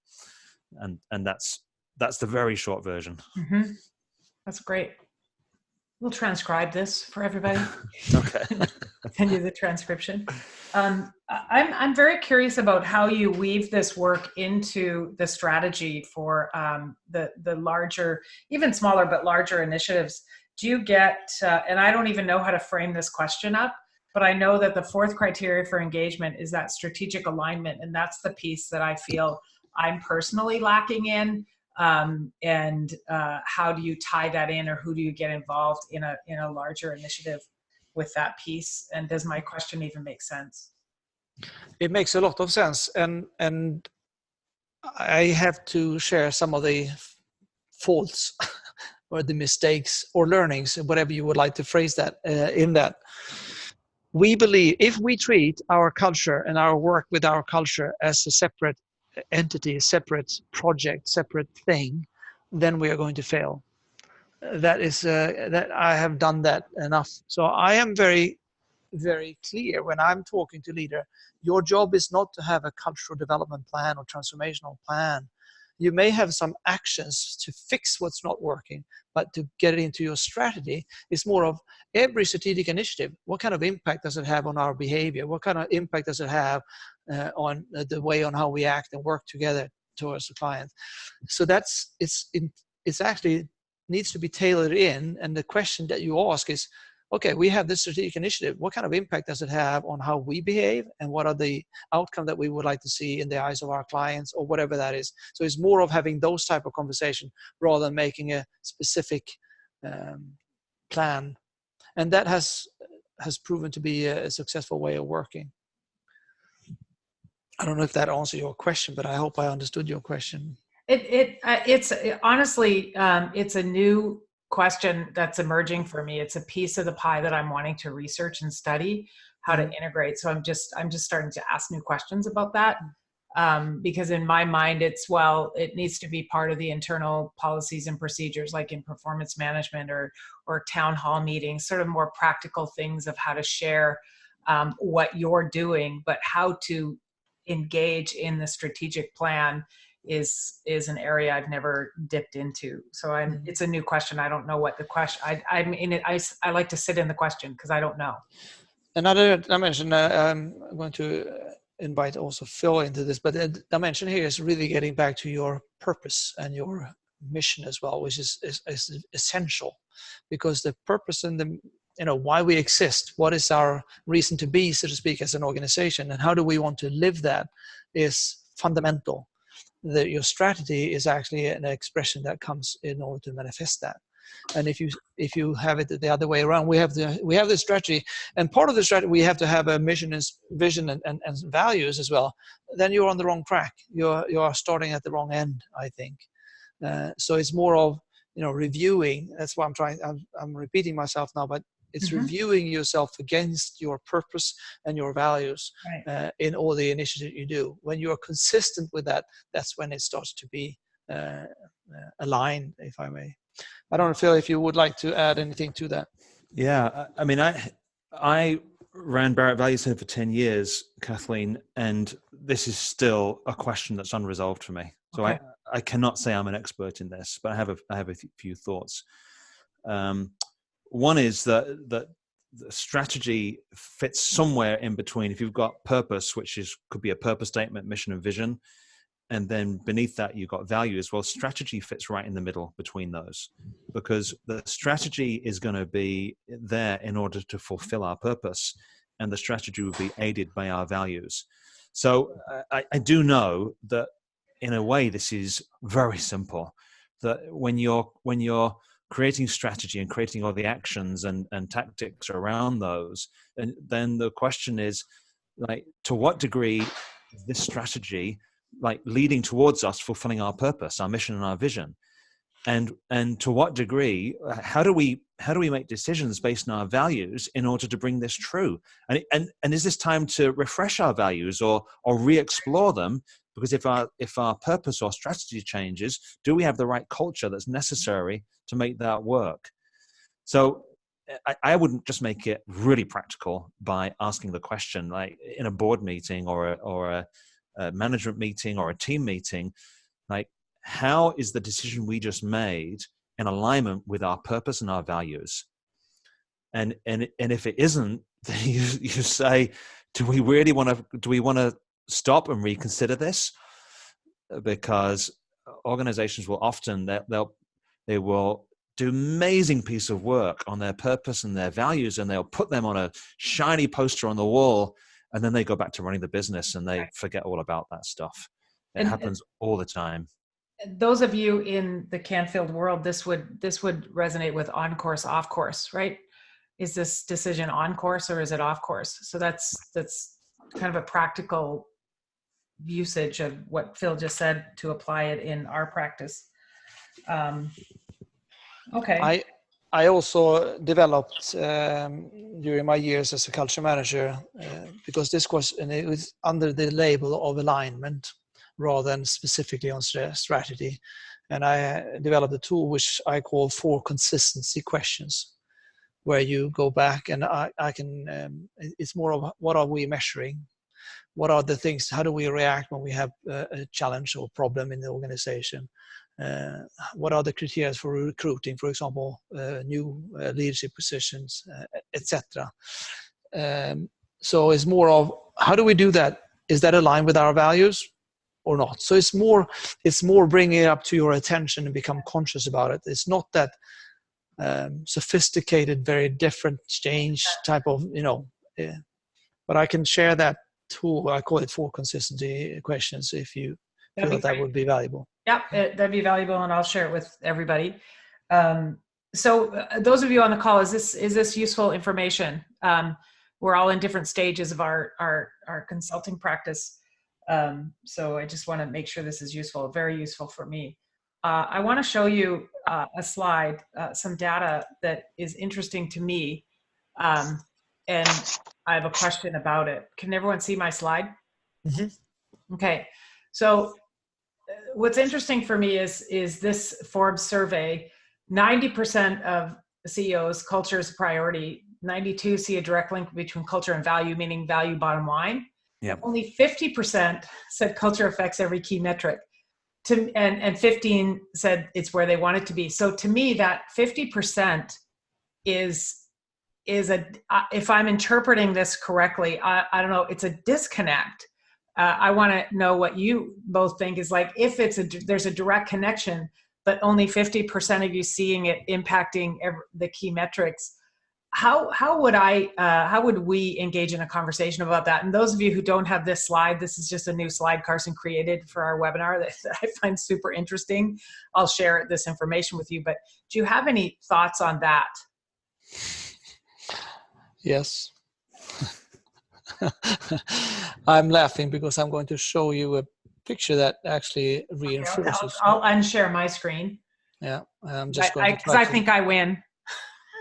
And that's the very short version. Mm-hmm. That's great. We'll transcribe this for everybody. Okay. Send you the transcription. I'm very curious about how you weave this work into the strategy for the larger, even smaller but larger initiatives. Do you get, and I don't even know how to frame this question up, but I know that the fourth criteria for engagement is that strategic alignment, and that's the piece that I feel I'm personally lacking in. And how do you tie that in, or who do you get involved in a larger initiative with that piece? And does my question even make sense? It makes a lot of sense, and I have to share some of the faults or the mistakes or learnings, whatever you would like to phrase that, in that. We believe if we treat our culture and our work with our culture as a separate entity, a separate project, separate thing, then we are going to fail. That is that I have done that enough. So I am very, very clear when I'm talking to leader. Your job is not to have a cultural development plan or transformational plan. You may have some actions to fix what's not working, but to get it into your strategy is more of every strategic initiative. What kind of impact does it have on our behavior? What kind of impact does it have on the way on how we act and work together towards the client? So it's actually needs to be tailored in. And the question that you ask is, okay, we have this strategic initiative. What kind of impact does it have on how we behave, and what are the outcomes that we would like to see in the eyes of our clients, or whatever that is? So it's more of having those type of conversation rather than making a specific plan. And that has proven to be a successful way of working. I don't know if that answers your question, but I hope I understood your question. It's honestly, it's a new question that's emerging for me. It's a piece of the pie that I'm wanting to research and study how to integrate. So I'm just starting to ask new questions about that, because in my mind it needs to be part of the internal policies and procedures, like in performance management or town hall meetings, sort of more practical things of how to share what you're doing, but how to engage in the strategic plan is an area I've never dipped into. So it's a new question. I don't know what the question, I like to sit in the question because I don't know. Another dimension, I'm going to invite also Phil into this, but the dimension here is really getting back to your purpose and your mission as well, which is essential, because the purpose and the, why we exist, what is our reason to be, so to speak, as an organization, and how do we want to live that is fundamental. Your strategy is actually an expression that comes in order to manifest that. And if you have it the other way around, we have the strategy, and part of the strategy we have to have a mission and vision and values as well. Then you're on the wrong track. You are starting at the wrong end, I think. So it's more of reviewing. That's why I'm repeating myself now, but it's reviewing yourself against your purpose and your values in all the initiatives you do. When you are consistent with that, that's when it starts to be aligned, if I may. I don't know, Phil, if you would like to add anything to that. Yeah, I mean, I ran Barrett Value Center for 10 years, Kathleen, and this is still a question that's unresolved for me. So okay. I cannot say I'm an expert in this, but I have a few thoughts. One is that the strategy fits somewhere in between. If you've got purpose, which could be a purpose statement, mission and vision, and then beneath that you've got values. Well, strategy fits right in the middle between those, because the strategy is going to be there in order to fulfill our purpose, and the strategy will be aided by our values. So I do know that in a way this is very simple, that when you're creating strategy and creating all the actions and tactics around those, and then the question is, like, to what degree is this strategy like leading towards us fulfilling our purpose, our mission and our vision, and to what degree, how do we make decisions based on our values in order to bring this true, and is this time to refresh our values or re-explore them? Because if our purpose or strategy changes, do we have the right culture that's necessary to make that work? So I wouldn't just make it really practical by asking the question, like in a board meeting or a management meeting or a team meeting, like, how is the decision we just made in alignment with our purpose and our values? And if it isn't, then you say, do we want to stop and reconsider this? Because organizations will often they will do amazing piece of work on their purpose and their values, and they'll put them on a shiny poster on the wall, and then they go back to running the business and they forget all about that stuff. It happens all the time. Those of you in the Canfield world, this would resonate with on course, off course, right? Is this decision on course or is it off course? So that's kind of a practical usage of what Phil just said to apply it in our practice. Okay. I also developed during my years as a culture manager, because this was under the label of alignment rather than specifically on strategy. And I developed a tool which I call 4 consistency questions, where you go back and I can, it's more of what are we measuring? What are the things, how do we react when we have a challenge or problem in the organization? What are the criteria for recruiting, for example, new leadership positions, etc. So it's more of, how do we do that? Is that aligned with our values or not? So it's more bringing it up to your attention and become conscious about it. It's not that sophisticated, very different change type of, but I can share that tool. I call it 4 consistency questions if you feel that would be valuable. Yeah, that'd be valuable, and I'll share it with everybody. So those of you on the call, is this useful information? We're all in different stages of our consulting practice. So I just want to make sure this is useful, very useful for me. I want to show you a slide, some data that is interesting to me, and I have a question about it. Can everyone see my slide? Mm-hmm. Okay, so what's interesting for me is this Forbes survey. 90% of CEOs, culture is a priority. 92 see a direct link between culture and value, meaning value bottom line. Yep. Only 50% said culture affects every key metric. And 15 said it's where they want it to be. So to me, that 50% is if I'm interpreting this correctly, I don't know, it's a disconnect. I want to know what you both think is like, if there's a direct connection, but only 50% of you seeing it impacting the key metrics. how would we engage in a conversation about that? And those of you who don't have this slide, this is just a new slide Carson created for our webinar that I find super interesting. I'll share this information with you, but do you have any thoughts on that? Yes. I'm laughing because I'm going to show you a picture that actually reinforces. Okay, I'll unshare my screen. Yeah, I'm just going to because I think I win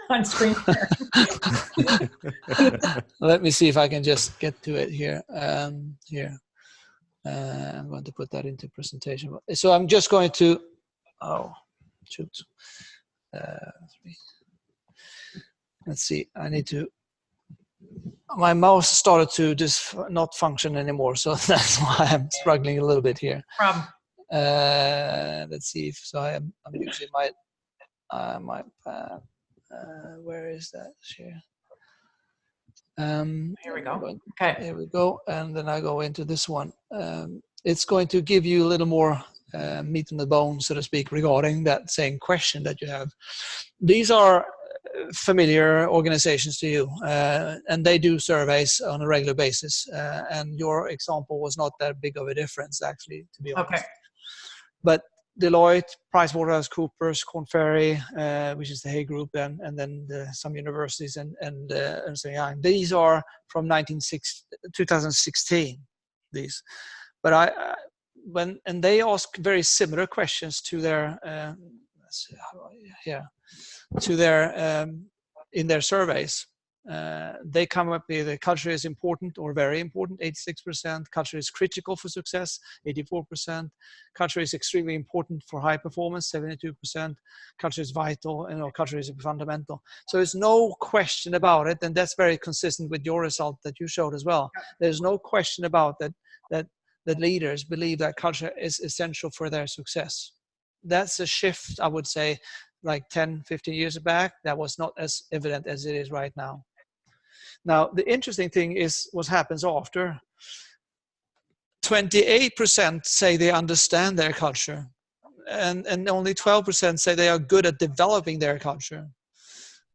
on screen share. Let me see if I can just get to it here. I'm going to put that into presentation. So I'm just going to, oh, shoot. Let's see, I need to, my mouse started to just not function anymore. So that's why I'm struggling a little bit here. Problem. Let's see if, so I'm using my where is that share? Here we go. Okay. Here we go. And then I go into this one. It's going to give you a little more meat on the bone, so to speak, regarding that same question that you have. These are familiar organizations to you, and they do surveys on a regular basis. And your example was not that big of a difference, actually, to be honest. Okay. But Deloitte, PricewaterhouseCoopers, Korn Ferry, which is the Hay Group, and then some universities and Ernst & Young. These are from 2016. These, but and they ask very similar questions to their in their surveys. They come up with the culture is important or very important, 86%. Culture is critical for success, 84%. Culture is extremely important for high performance, 72%. Culture is vital, and culture is fundamental. So there's no question about it, and that's very consistent with your result that you showed as well. There's no question about that leaders believe that culture is essential for their success. That's a shift, I would say, like 10, 15 years back, that was not as evident as it is right now. Now, the interesting thing is what happens after. 28% say they understand their culture, and only 12% say they are good at developing their culture.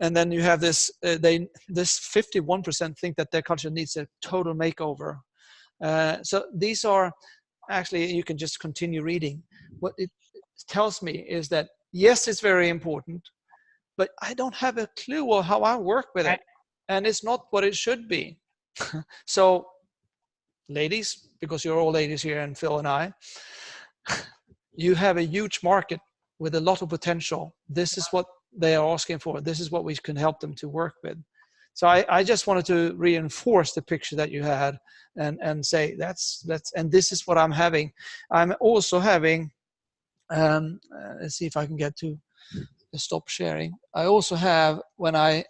And then you have this 51% think that their culture needs a total makeover. So these are actually, you can just continue reading. What it tells me is that, yes, it's very important, but I don't have a clue of how I work with it. And it's not what it should be. So, ladies, because you're all ladies here, and Phil and I, you have a huge market with a lot of potential. This is what they are asking for. This is what we can help them to work with. So I just wanted to reinforce the picture that you had and say that's and this is what I'm having. I'm also having, let's see if I can get to stop sharing. I also have, when I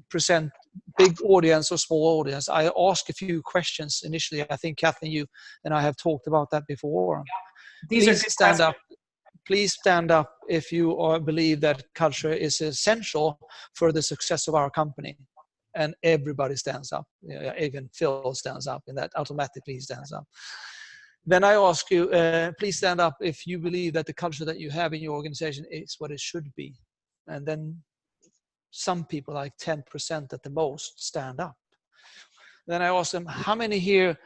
present big audience or small audience, I ask a few questions initially. I think Kathleen, you and I have talked about that before. These Please stand up. Please stand up if you believe that culture is essential for the success of our company. And everybody stands up. Even Phil stands up, and that automatically stands up. Then I ask you, please stand up if you believe that the culture that you have in your organization is what it should be. And then some people, like 10% at the most, stand up. Then I ask them, how many here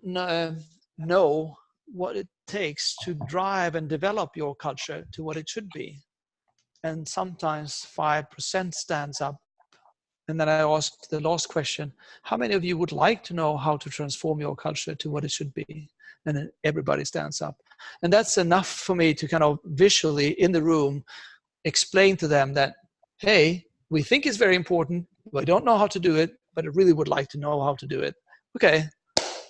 know what it takes to drive and develop your culture to what it should be? And sometimes 5% stands up. And then I ask the last question, how many of you would like to know how to transform your culture to what it should be? And then everybody stands up. And that's enough for me to kind of visually in the room explain to them that, hey, we think it's very important, but I don't know how to do it, but I really would like to know how to do it. Okay,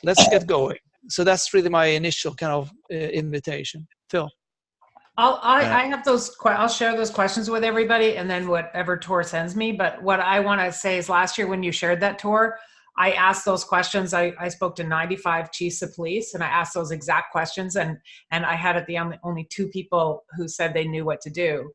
let's get going. So that's really my initial kind of invitation. Phil. I have those. I'll share those questions with everybody, and then whatever Tor sends me. But what I want to say is, last year when you shared that Tor, I asked those questions. I spoke to 95 chiefs of police, and I asked those exact questions, and I had at the end only 2 people who said they knew what to do.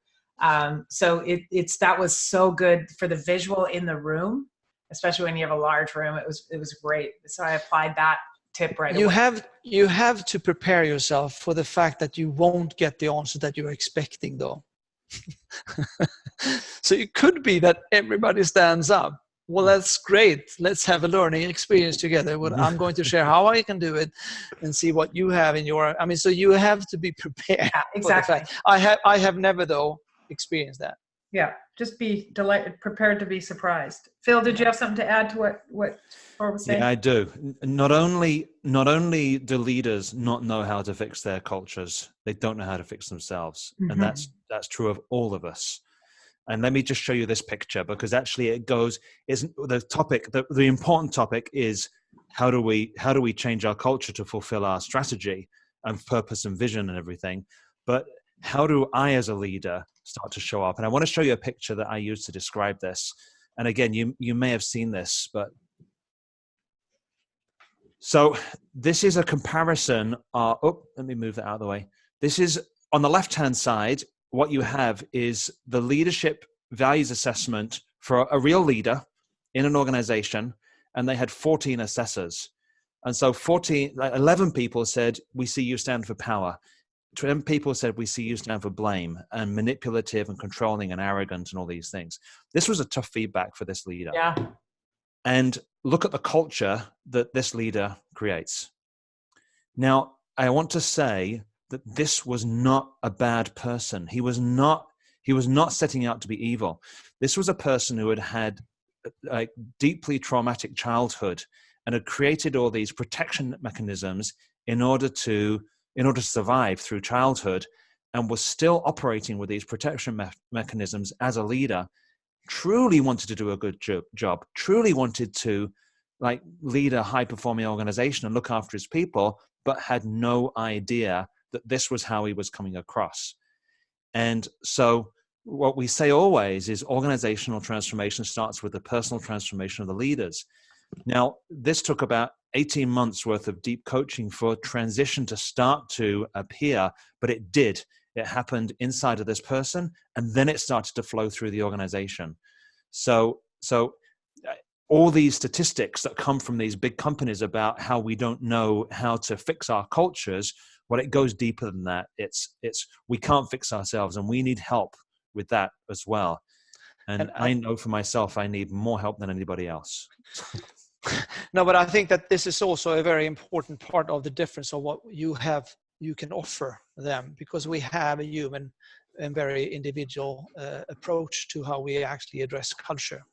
So that was so good for the visual in the room, especially when you have a large room. It was great. So I applied that tip right away. You have to prepare yourself for the fact that you won't get the answer that you're expecting, though. So it could be that everybody stands up. Well, that's great. Let's have a learning experience together. I'm going to share how I can do it and see what you have in your, so you have to be prepared. Yeah, exactly. I have never, though, experienced that. Yeah, just be prepared to be surprised. Phil, did you have something to add to what Tor was saying? Yeah, I do. Not only do leaders not know how to fix their cultures, they don't know how to fix themselves. Mm-hmm. And that's true of all of us. And let me just show you this picture, because actually the important topic is how do we change our culture to fulfill our strategy and purpose and vision and everything. But how do I as a leader start to show up? And I want to show you a picture that I use to describe this. And again, you may have seen this, but so this is a comparison. Let me move that out of the way. This is on the left-hand side. What you have is the leadership values assessment for a real leader in an organization, and they had 14 assessors. And so 11 people said, we see you stand for power. 10 people said, we see you stand for blame and manipulative and controlling and arrogant and all these things. This was a tough feedback for this leader. Yeah. And look at the culture that this leader creates. Now, I want to say that this was not a bad person. He was not setting out to be evil. This was a person who had a deeply traumatic childhood and had created all these protection mechanisms in order to survive through childhood, and was still operating with these protection mechanisms as a leader. Truly wanted to do a good job, truly wanted to lead a high-performing organization and look after his people, but had no idea that this was how he was coming across. And so what we say always is organizational transformation starts with the personal transformation of the leaders. Now, this took about 18 months worth of deep coaching for transition to start to appear, but it did. It happened inside of this person, and then it started to flow through the organization. So all these statistics that come from these big companies about how we don't know how to fix our cultures, well, it goes deeper than that. It's we can't fix ourselves, and we need help with that as well. And I know for myself, I need more help than anybody else. No, but I think that this is also a very important part of the difference of what you can offer them, because we have a human and very individual approach to how we actually address culture.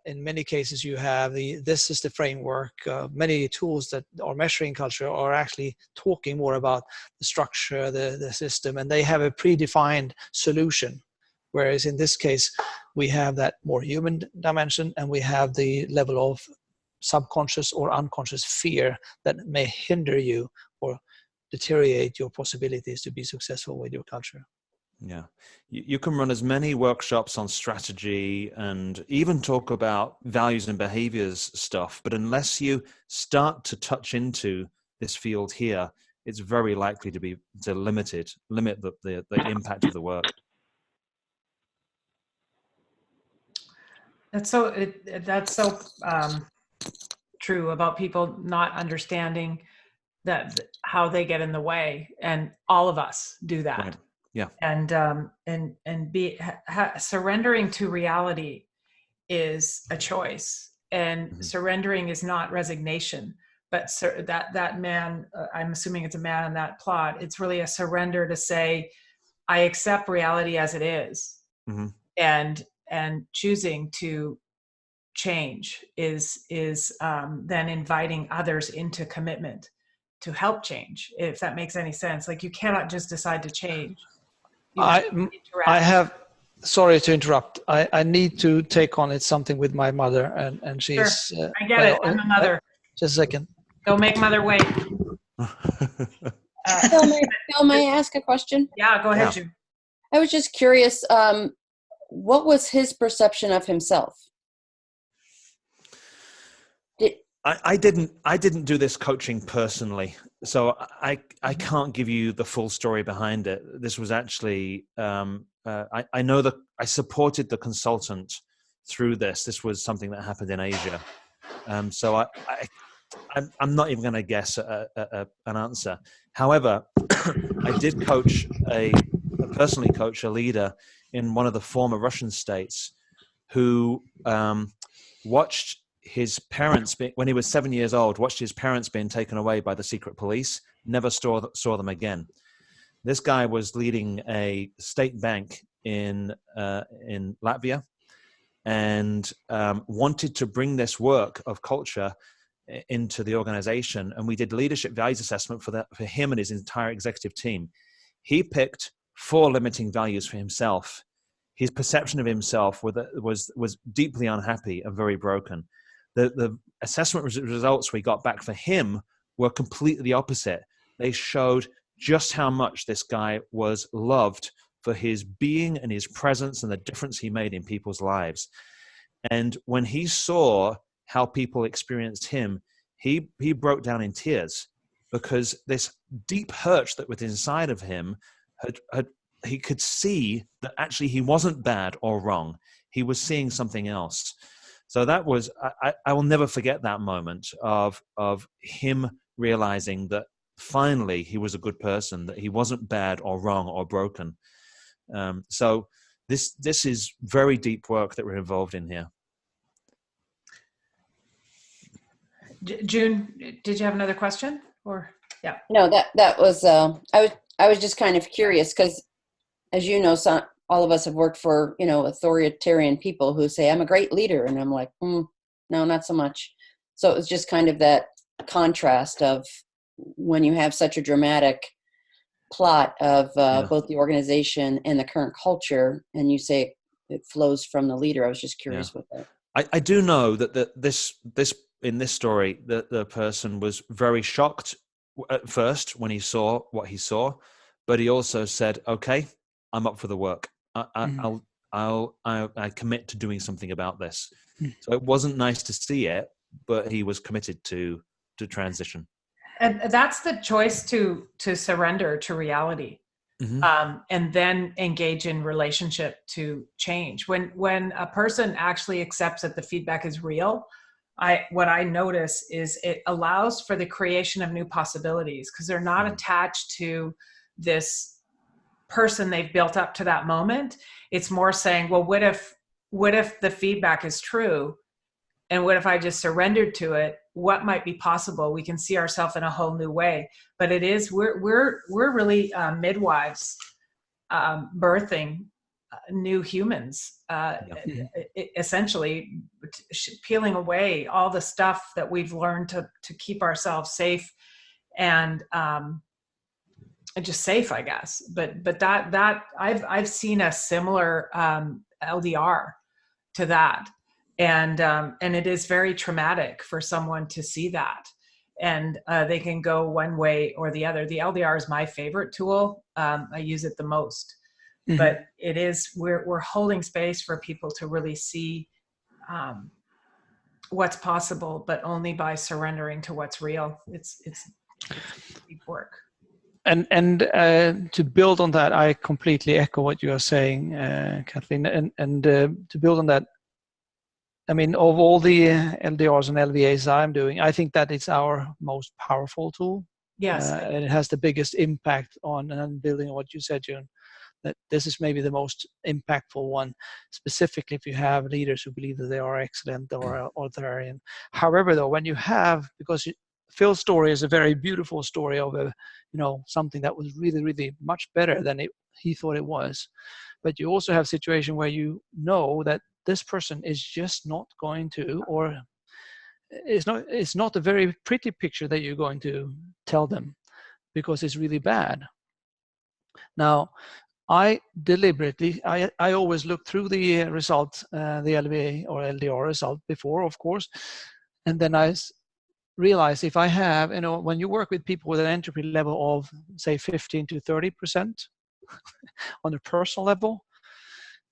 In many cases, you have this is the framework. Many tools that are measuring culture are actually talking more about the structure, the system, and they have a predefined solution. Whereas in this case, we have that more human dimension, and we have the level of subconscious or unconscious fear that may hinder you or deteriorate your possibilities to be successful with your culture. Yeah, you can run as many workshops on strategy and even talk about values and behaviors stuff, but unless you start to touch into this field here, it's very likely to limit the impact of the work. That's so true about people not understanding that how they get in the way, and all of us do that. Right. Yeah. And surrendering to reality is a choice, and surrendering is not resignation. But that man, I'm assuming it's a man in that plot. It's really a surrender to say, I accept reality as it is, and choosing to change is then inviting others into commitment to help change, if that makes any sense. Like, you cannot just decide to change. Sorry to interrupt. I need to take on something with my mother, and she's. Sure. I get it. I'm a mother. Just a second. Go make mother wait. Phil, may I ask a question? Yeah, go ahead, June. I was just curious. What was his perception of himself? I didn't do this coaching personally, so I can't give you the full story behind it. This was actually I know that I supported the consultant through this. This was something that happened in Asia, so I'm not even going to guess an answer. However, I did personally coach a leader in one of the former Russian states who watched his parents, when he was 7 years old, watched his parents being taken away by the secret police, never saw them again. This guy was leading a state bank in Latvia, and wanted to bring this work of culture into the organization. And we did leadership values assessment for him and his entire executive team. He picked 4 limiting values for himself. His perception of himself was deeply unhappy and very broken. The assessment results we got back for him were completely the opposite. They showed just how much this guy was loved for his being and his presence and the difference he made in people's lives. And when he saw how people experienced him, he broke down in tears, because this deep hurt that was inside of him he could see that actually he wasn't bad or wrong. He was seeing something else. So that was, I will never forget that moment of him realizing that finally he was a good person, that he wasn't bad or wrong or broken. So this is very deep work that we're involved in here. June, did you have another question? Or yeah. No, that was I was just kind of curious, because as you know, all of us have worked for, authoritarian people who say, I'm a great leader. And I'm like, no, not so much. So it was just kind of that contrast of when you have such a dramatic plot of both the organization and the current culture, and you say it flows from the leader. I was just curious with that. I do know that this in this story, the person was very shocked at first when he saw what he saw, but he also said, "Okay, I'm up for the work. I commit to doing something about this." So it wasn't nice to see it, but he was committed to transition. And that's the choice to surrender to reality, and then engage in relationship to change. When a person actually accepts that the feedback is real, what I notice is it allows for the creation of new possibilities, because they're not attached to this person they've built up to that moment. It's more saying, well, what if the feedback is true? And what if I just surrendered to it? What might be possible? We can see ourselves in a whole new way. But it is, we're really midwives birthing new humans, essentially peeling away all the stuff that we've learned to keep ourselves safe and just safe, I guess. But that I've seen a similar LDR to that. And it is very traumatic for someone to see that. And they can go one way or the other. The LDR is my favorite tool. I use it the most. But it is, we're holding space for people to really see what's possible, but only by surrendering to what's real. It's deep work. And to build on that, I completely echo what you are saying, Kathleen. And to build on that, I mean, of all the LDRs and LVAs I'm doing, I think that it's our most powerful tool. Yes. And it has the biggest impact on building on what you said, June. That this is maybe the most impactful one, specifically if you have leaders who believe that they are excellent or authoritarian. However, though, when you have, because Phil's story is a very beautiful story of something that was really, really much better than he thought it was. But you also have a situation where you know that this person is just not going to, or it's not a very pretty picture that you're going to tell them, because it's really bad. Now, I deliberately, I always look through the result, the LVA or LDR result before, of course, and then I realize if I have, when you work with people with an entropy level of, say, 15 to 30% on a personal level,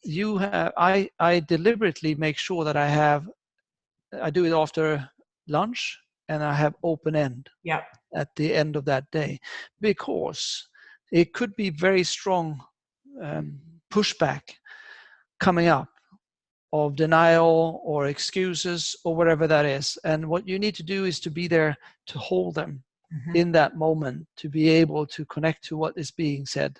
I deliberately make sure that I do it after lunch, and I have open end at the end of that day, because it could be very strong pushback coming up of denial or excuses or whatever that is. And what you need to do is to be there to hold them in that moment, to be able to connect to what is being said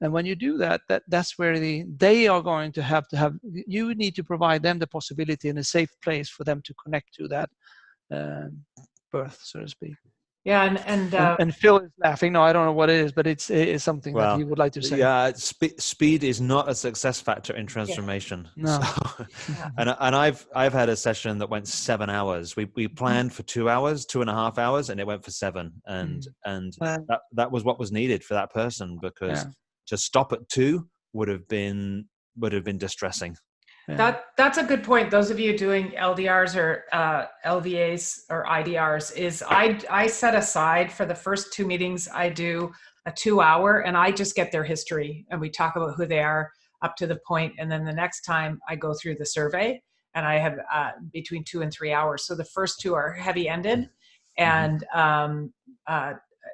And when you do that, that's where they are going to have, you need to provide them the possibility in a safe place for them to connect to that birth, so to speak. Yeah, and Phil is laughing. No, I don't know what it is, but it's something that he would like to say. Yeah, speed is not a success factor in transformation. No. So, and I've had a session that went 7 hours. We planned for 2 hours, 2.5 hours, and it went for 7. And that was what was needed for that person, because to stop at 2 would have been distressing. That's a good point. Those of you doing LDRs or LVAs or IDRs, is I set aside for the first 2 meetings, I do a 2-hour, and I just get their history and we talk about who they are up to the point. And then the next time I go through the survey, and I have between 2 and 3 hours. So the first 2 are heavy ended. And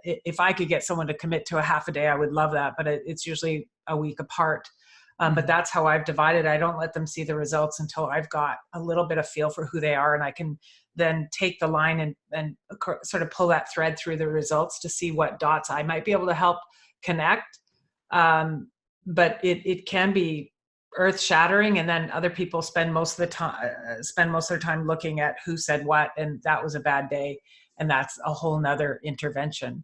if I could get someone to commit to a half a day, I would love that. But it's usually a week apart. But that's how I've divided. I don't let them see the results until I've got a little bit of feel for who they are, and I can then take the line and sort of pull that thread through the results to see what dots I might be able to help connect. But it can be earth shattering, and then other people spend most of their time looking at who said what, and that was a bad day, and that's a whole nother intervention.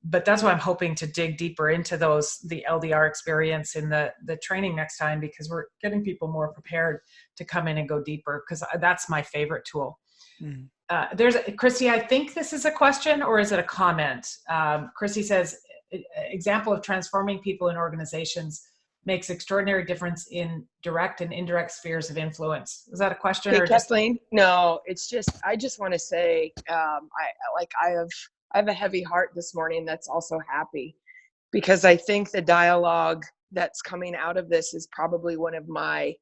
But that's why I'm hoping to dig deeper into the LDR experience in the training next time, because we're getting people more prepared to come in and go deeper, because that's my favorite tool. There's Christy, I think this is a question, or is it a comment? Christy says, example of transforming people in organizations makes extraordinary difference in direct and indirect spheres of influence. Is that a question? Hey, or Kathleen? No, it's just, I just want to say, I have a heavy heart this morning that's also happy, because I think the dialogue that's coming out of this is probably one of my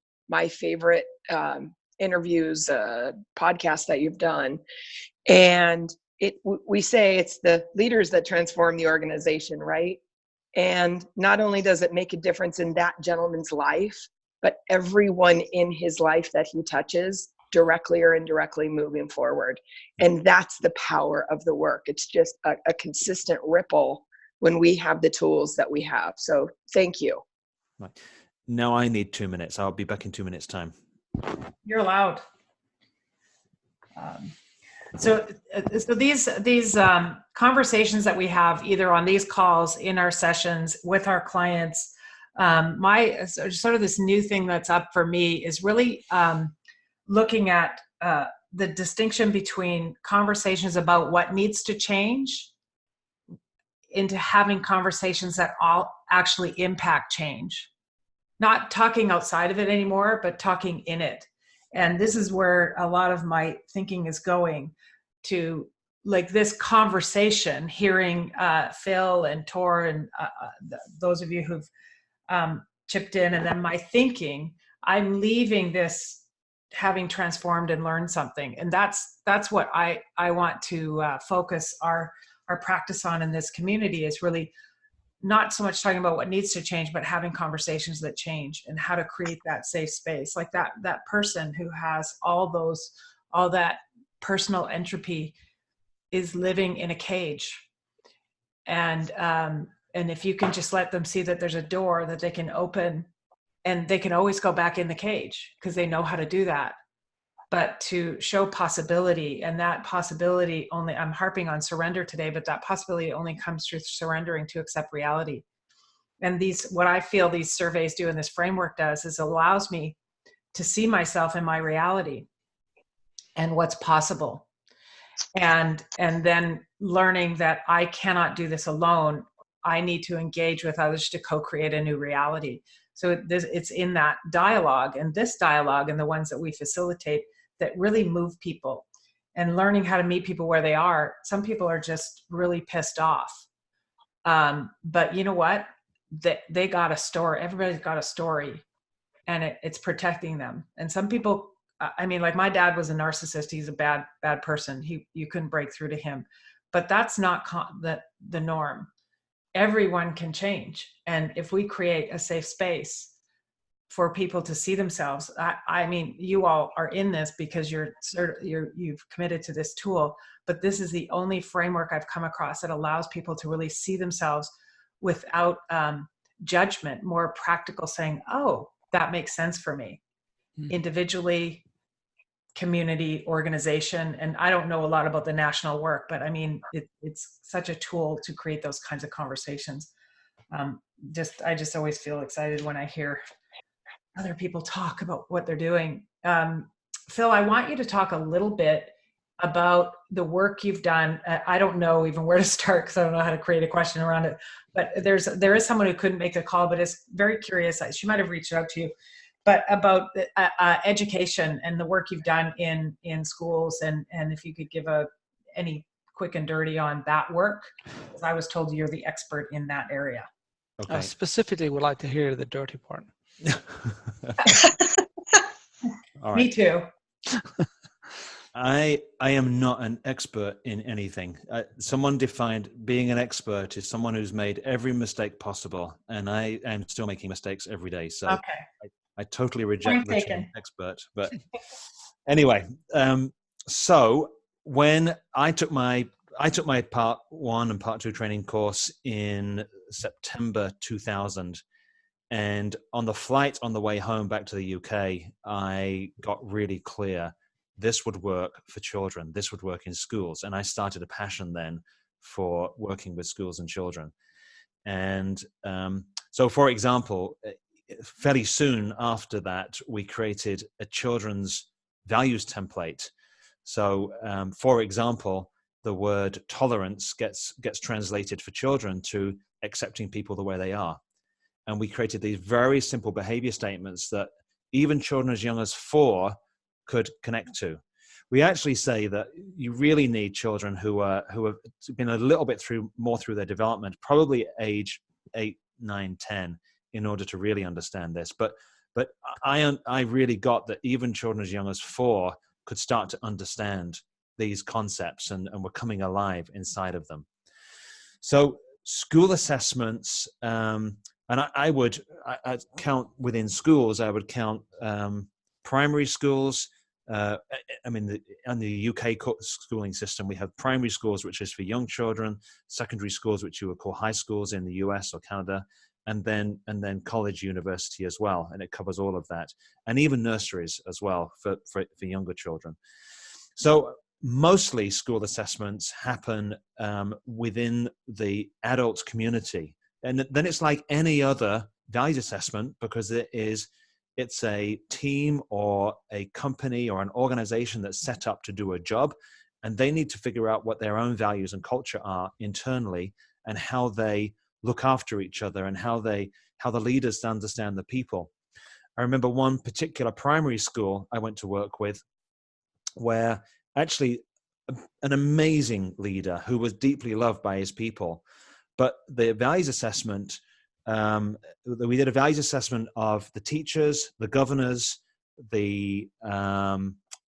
favorite interviews, podcasts that you've done. And we say it's the leaders that transform the organization, right? And not only does it make a difference in that gentleman's life, but everyone in his life that he touches, directly or indirectly, moving forward. And that's the power of the work. It's just a consistent ripple when we have the tools that we have. So thank you. Right. Now I need 2 minutes. I'll be back in 2 minutes time. You're allowed. So these conversations that we have either on these calls, in our sessions with our clients, my sort of this new thing that's up for me is really looking at the distinction between conversations about what needs to change into having conversations that all actually impact change. Not talking outside of it anymore, but talking in it. And this is where a lot of my thinking is going to, like this conversation, hearing Phil and Tor and those of you who've chipped in, and then my thinking, I'm leaving this having transformed and learned something. And that's what I want to focus our practice on in this community, is really not so much talking about what needs to change, but having conversations that change, and how to create that safe space. Like that person who has all that personal entropy is living in a cage. And if you can just let them see that there's a door that they can open, and they can always go back in the cage because they know how to do that. But to show possibility, and that possibility only, I'm harping on surrender today, but that possibility only comes through surrendering to accept reality. And what I feel these surveys do and this framework does is allows me to see myself in my reality and what's possible. And then learning that I cannot do this alone. I need to engage with others to co-create a new reality. So it's in that dialogue, and this dialogue and the ones that we facilitate that really move people, and learning how to meet people where they are. Some people are just really pissed off. But you know what? They got a story. Everybody's got a story, and it's protecting them. And some people, I mean, like my dad was a narcissist. He's a bad person. You couldn't break through to him, but that's not the norm. Everyone can change. And if we create a safe space for people to see themselves, I mean, you all are in this because you've committed to this tool, but this is the only framework I've come across that allows people to really see themselves without judgment, more practical saying, oh, that makes sense for me. Individually, community, organization. And I don't know a lot about the national work, but I mean, it's such a tool to create those kinds of conversations. I just always feel excited when I hear other people talk about what they're doing. Phil, I want you to talk a little bit about the work you've done. I don't know even where to start because I don't know how to create a question around it, but there is someone who couldn't make the call, but is very curious. She might have reached out to you, but about education and the work you've done in schools, and if you could give any quick and dirty on that work, because I was told you're the expert in that area. Okay. I specifically would like to hear the dirty part. All right. Me too. I am not an expert in anything. Someone defined being an expert is someone who's made every mistake possible, and I am still making mistakes every day. So okay. I totally reject the term expert. But anyway, so when I took my part 1 and part 2 training course in September 2000. And on the flight on the way home back to the UK, I got really clear this would work for children. This would work in schools. And I started a passion then for working with schools and children. And so, for example, fairly soon after that, we created a children's values template. So, for example, the word tolerance gets translated for children to accepting people the way they are. And we created these very simple behavior statements that even children as young as 4 could connect to. We actually say that you really need children who have been a little bit more through their development, probably age 8, 9, 10, in order to really understand this. But I really got that even children as young as 4 could start to understand these concepts and were coming alive inside of them. So school assessments, and I'd count within schools, I would count primary schools. In the UK schooling system, we have primary schools, which is for young children, secondary schools, which you would call high schools in the US or Canada, and then college, university as well. And it covers all of that. And even nurseries as well for younger children. So mostly school assessments happen within the adult community. And then it's like any other values assessment, because it's a team or a company or an organization that's set up to do a job, and they need to figure out what their own values and culture are internally, and how they look after each other, and how the leaders understand the people. I remember one particular primary school I went to work with, where actually an amazing leader who was deeply loved by his people. But the values assessment, we did a values assessment of the teachers, the governors, the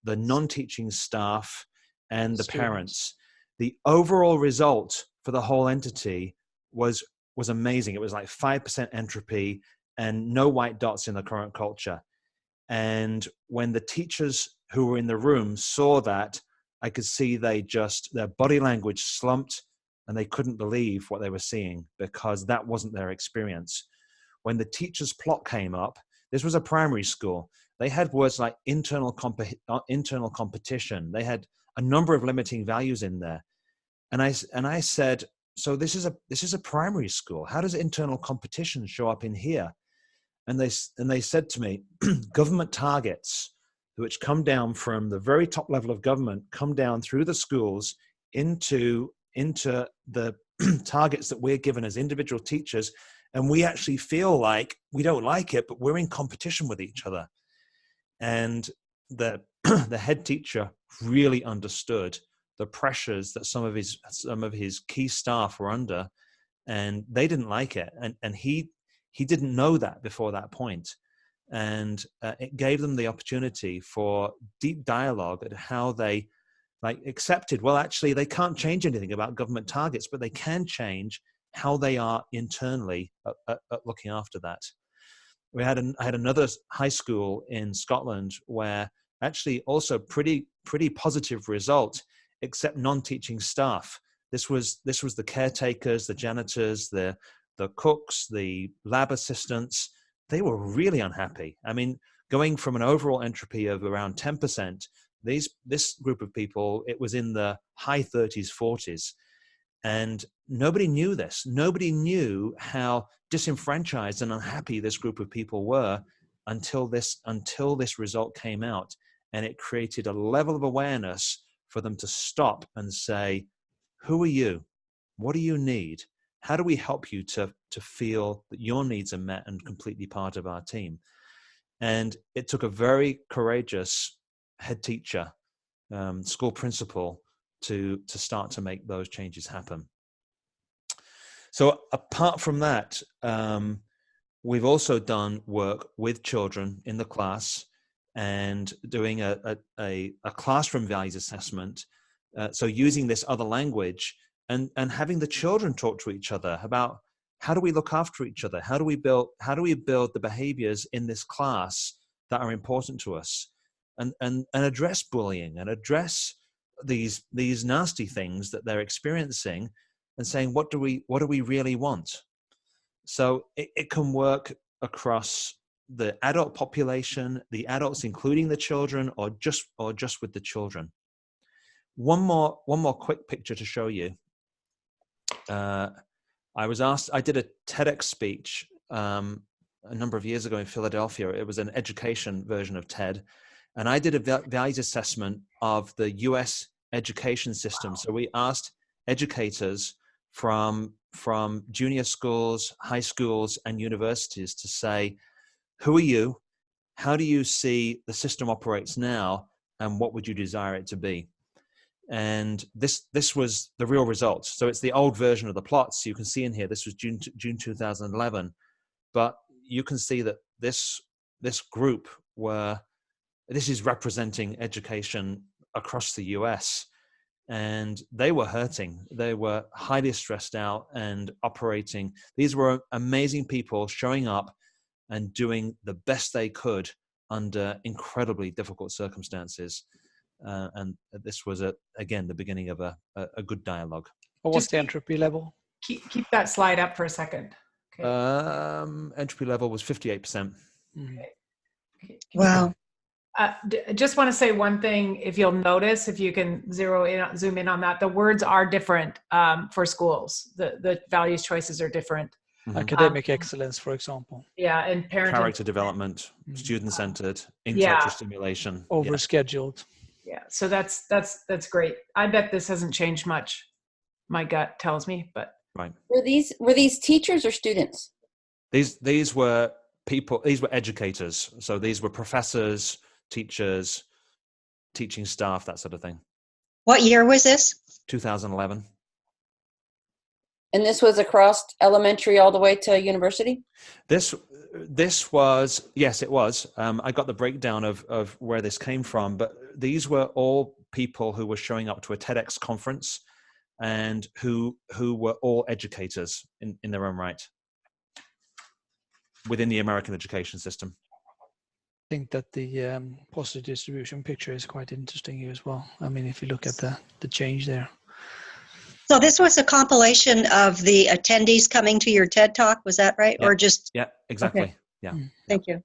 non-teaching staff, and the parents. The overall result for the whole entity was amazing. It was like 5% entropy and no white dots in the current culture. And when the teachers who were in the room saw that, I could see their body language slumped, and they couldn't believe what they were seeing, because that wasn't their experience. When the teacher's plot came up, this was a primary school, they had words like internal competition. They had a number of limiting values in there. And I said, so this is a primary school. How does internal competition show up in here? And they said to me, government targets, which come down from the very top level of government, come down through the schools into the targets that we're given as individual teachers, and we actually feel like we don't like it, but we're in competition with each other. And the head teacher really understood the pressures that some of his key staff were under, and they didn't like it, and he didn't know that before that point. And it gave them the opportunity for deep dialogue at how they accepted, well, actually, they can't change anything about government targets, but they can change how they are internally at looking after that. I had another high school in Scotland where actually also pretty positive result, except non-teaching staff. This was the caretakers, the janitors, the the cooks, the lab assistants, they were really unhappy. I mean, going from an overall entropy of around 10%, this group of people, it was in the high 30s, 40s. And nobody knew this. Nobody knew how disenfranchised and unhappy this group of people were until this result came out. And it created a level of awareness for them to stop and say, who are you? What do you need? How do we help you to feel that your needs are met and completely part of our team? And it took a very courageous head teacher, school principal, to start to make those changes happen. So apart from that, we've also done work with children in the class and doing a classroom values assessment. So using this other language and having the children talk to each other about how do we look after each other? How do we build the behaviors in this class that are important to us, and address bullying and address these nasty things that they're experiencing, and saying, what do we really want? So it can work across the adult population, the adults including the children, or just with the children. One more quick picture to show you. I did a TEDx speech a number of years ago in Philadelphia. It was an education version of TED. And I did a values assessment of the US education system. So we asked educators from junior schools, high schools, and universities to say, who are you? How do you see the system operates now? And what would you desire it to be? And this was the real results. So it's the old version of the plots. You can see in here, this was June 2011. But you can see that this group this is representing education across the US. And they were hurting. They were highly stressed out and operating. These were amazing people showing up and doing the best they could under incredibly difficult circumstances. And this was, again, the beginning of a good dialogue. What was the entropy level? Keep that slide up for a second. Okay. Entropy level was 58%. Okay. Wow. Just want to say one thing. If you'll notice, if you can zoom in on that, the words are different for schools. The values choices are different. Mm-hmm. Academic excellence, for example. Yeah, and character development, student-centered, intellectual stimulation. Overscheduled. Yeah, so that's great. I bet this hasn't changed much. My gut tells me, but right. Were these teachers or students? These were people. These were educators. So these were professors, teachers, teaching staff, that sort of thing. What year was this? 2011. And this was across elementary all the way to university? This was, yes, it was. I got the breakdown of where this came from, but these were all people who were showing up to a TEDx conference and who were all educators in their own right within the American education system. I think that the positive distribution picture is quite interesting here as well. I mean, if you look at the change there. So this was a compilation of the attendees coming to your TED Talk, was that right? Yeah. Or just? Yeah, exactly. Okay. Yeah. Thank you.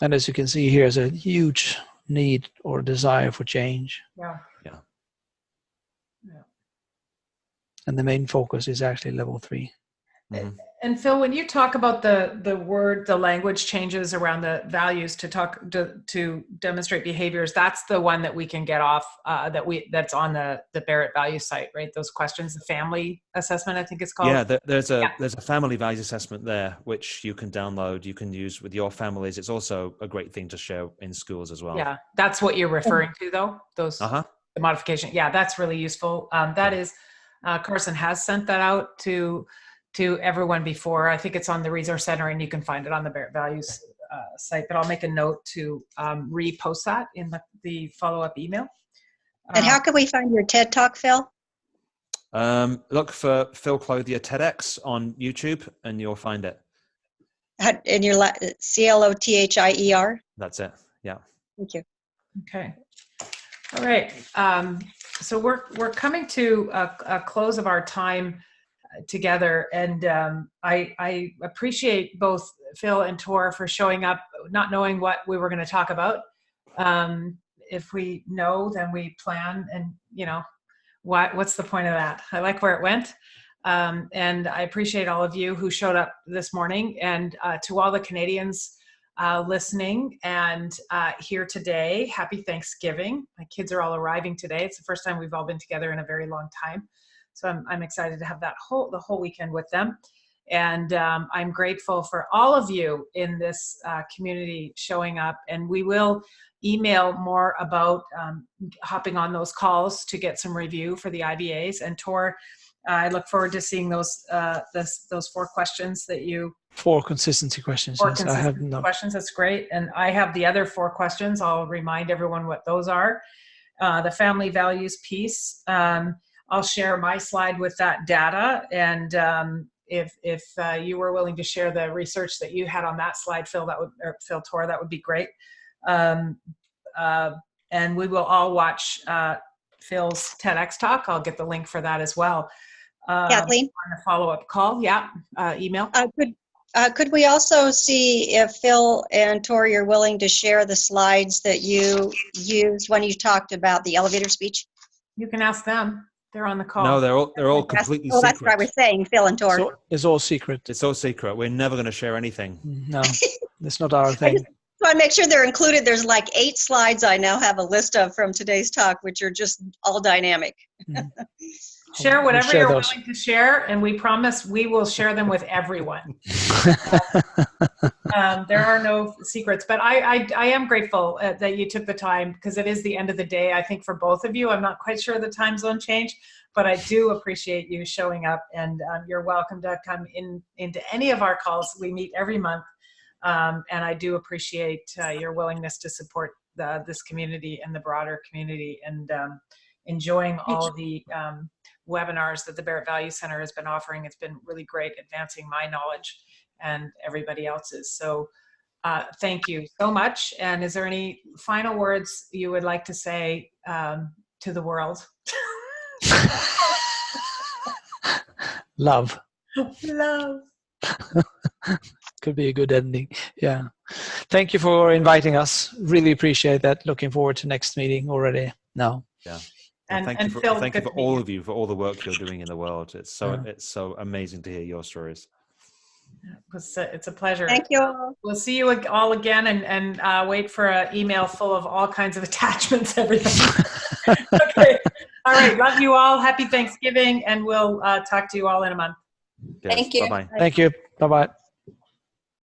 And as you can see here, there's a huge need or desire for change. Yeah. Yeah. Yeah. And the main focus is actually level 3. Mm-hmm. And Phil, when you talk about the language changes around the values to demonstrate behaviors, that's the one that we can get off that's on the Barrett Values site, right? Those questions, the family assessment, I think it's called. Yeah, there's a family values assessment there which you can download. You can use with your families. It's also a great thing to share in schools as well. Yeah, that's what you're referring to, though. Those the modification. Yeah, that's really useful. That is, Carson has sent that out to everyone before. I think it's on the Resource Center, and you can find it on the Barrett Values site, but I'll make a note to repost that in the follow-up email. And how can we find your TED Talk, Phil? Look for Phil Clothier TEDx on YouTube, and you'll find it. In your CLOTHIER? That's it. Yeah. Thank you. Okay. All right. So we're coming to a close of our time together. And I appreciate both Phil and Tor for showing up, not knowing what we were going to talk about. If we know, then we plan, and what's the point of that? I like where it went. And I appreciate all of you who showed up this morning, and to all the Canadians listening and here today, happy Thanksgiving. My kids are all arriving today. It's the first time we've all been together in a very long time. So I'm excited to have the whole weekend with them. And I'm grateful for all of you in this community showing up, and we will email more about hopping on those calls to get some review for the IBAs. And Tor, I look forward to seeing those 4 questions that you... 4 consistency questions. Four yes, consistency I have no questions. That's great. And I have the other 4 questions. I'll remind everyone what those are. The family values piece. I'll share my slide with that data. And if you were willing to share the research that you had on that slide, Phil, Phil Tor, that would be great. And we will all watch Phil's TEDx talk. I'll get the link for that as well. Kathleen? On a follow-up call, yeah, email. Could we also see if Phil and Tori are willing to share the slides that you used when you talked about the elevator speech? You can ask them. They're on the call. No, they're all completely secret. That's what I was saying, Phil and Tori. It's all secret. It's all secret. We're never going to share anything. No, that's not our thing. I want to make sure they're included. There's like 8 slides I now have a list of from today's talk, which are just all dynamic. Share whatever you're willing to share, and we promise we will share them with everyone. There are no secrets, but I am grateful that you took the time, because it is the end of the day, I think, for both of you. I'm not quite sure the time zone change, but I do appreciate you showing up, and you're welcome to come into any of our calls. We meet every month, and I do appreciate your willingness to support this community and the broader community, and enjoying all the webinars that the Barrett Value Center has been offering. It's been really great, advancing my knowledge and everybody else's. So thank you so much. And is there any final words you would like to say to the world? Love. Love. Could be a good ending. Yeah. Thank you for inviting us. Really appreciate that. Looking forward to next meeting already now. Yeah. And thank you for all of you for all the work you're doing in the world. It's so amazing to hear your stories. It's a pleasure. Thank you. We'll see you all again, and wait for an email full of all kinds of attachments, everything. Okay. All right. Love you all. Happy Thanksgiving, and we'll talk to you all in a month. Yes. Thank you. Bye-bye. Thank you. Bye-bye.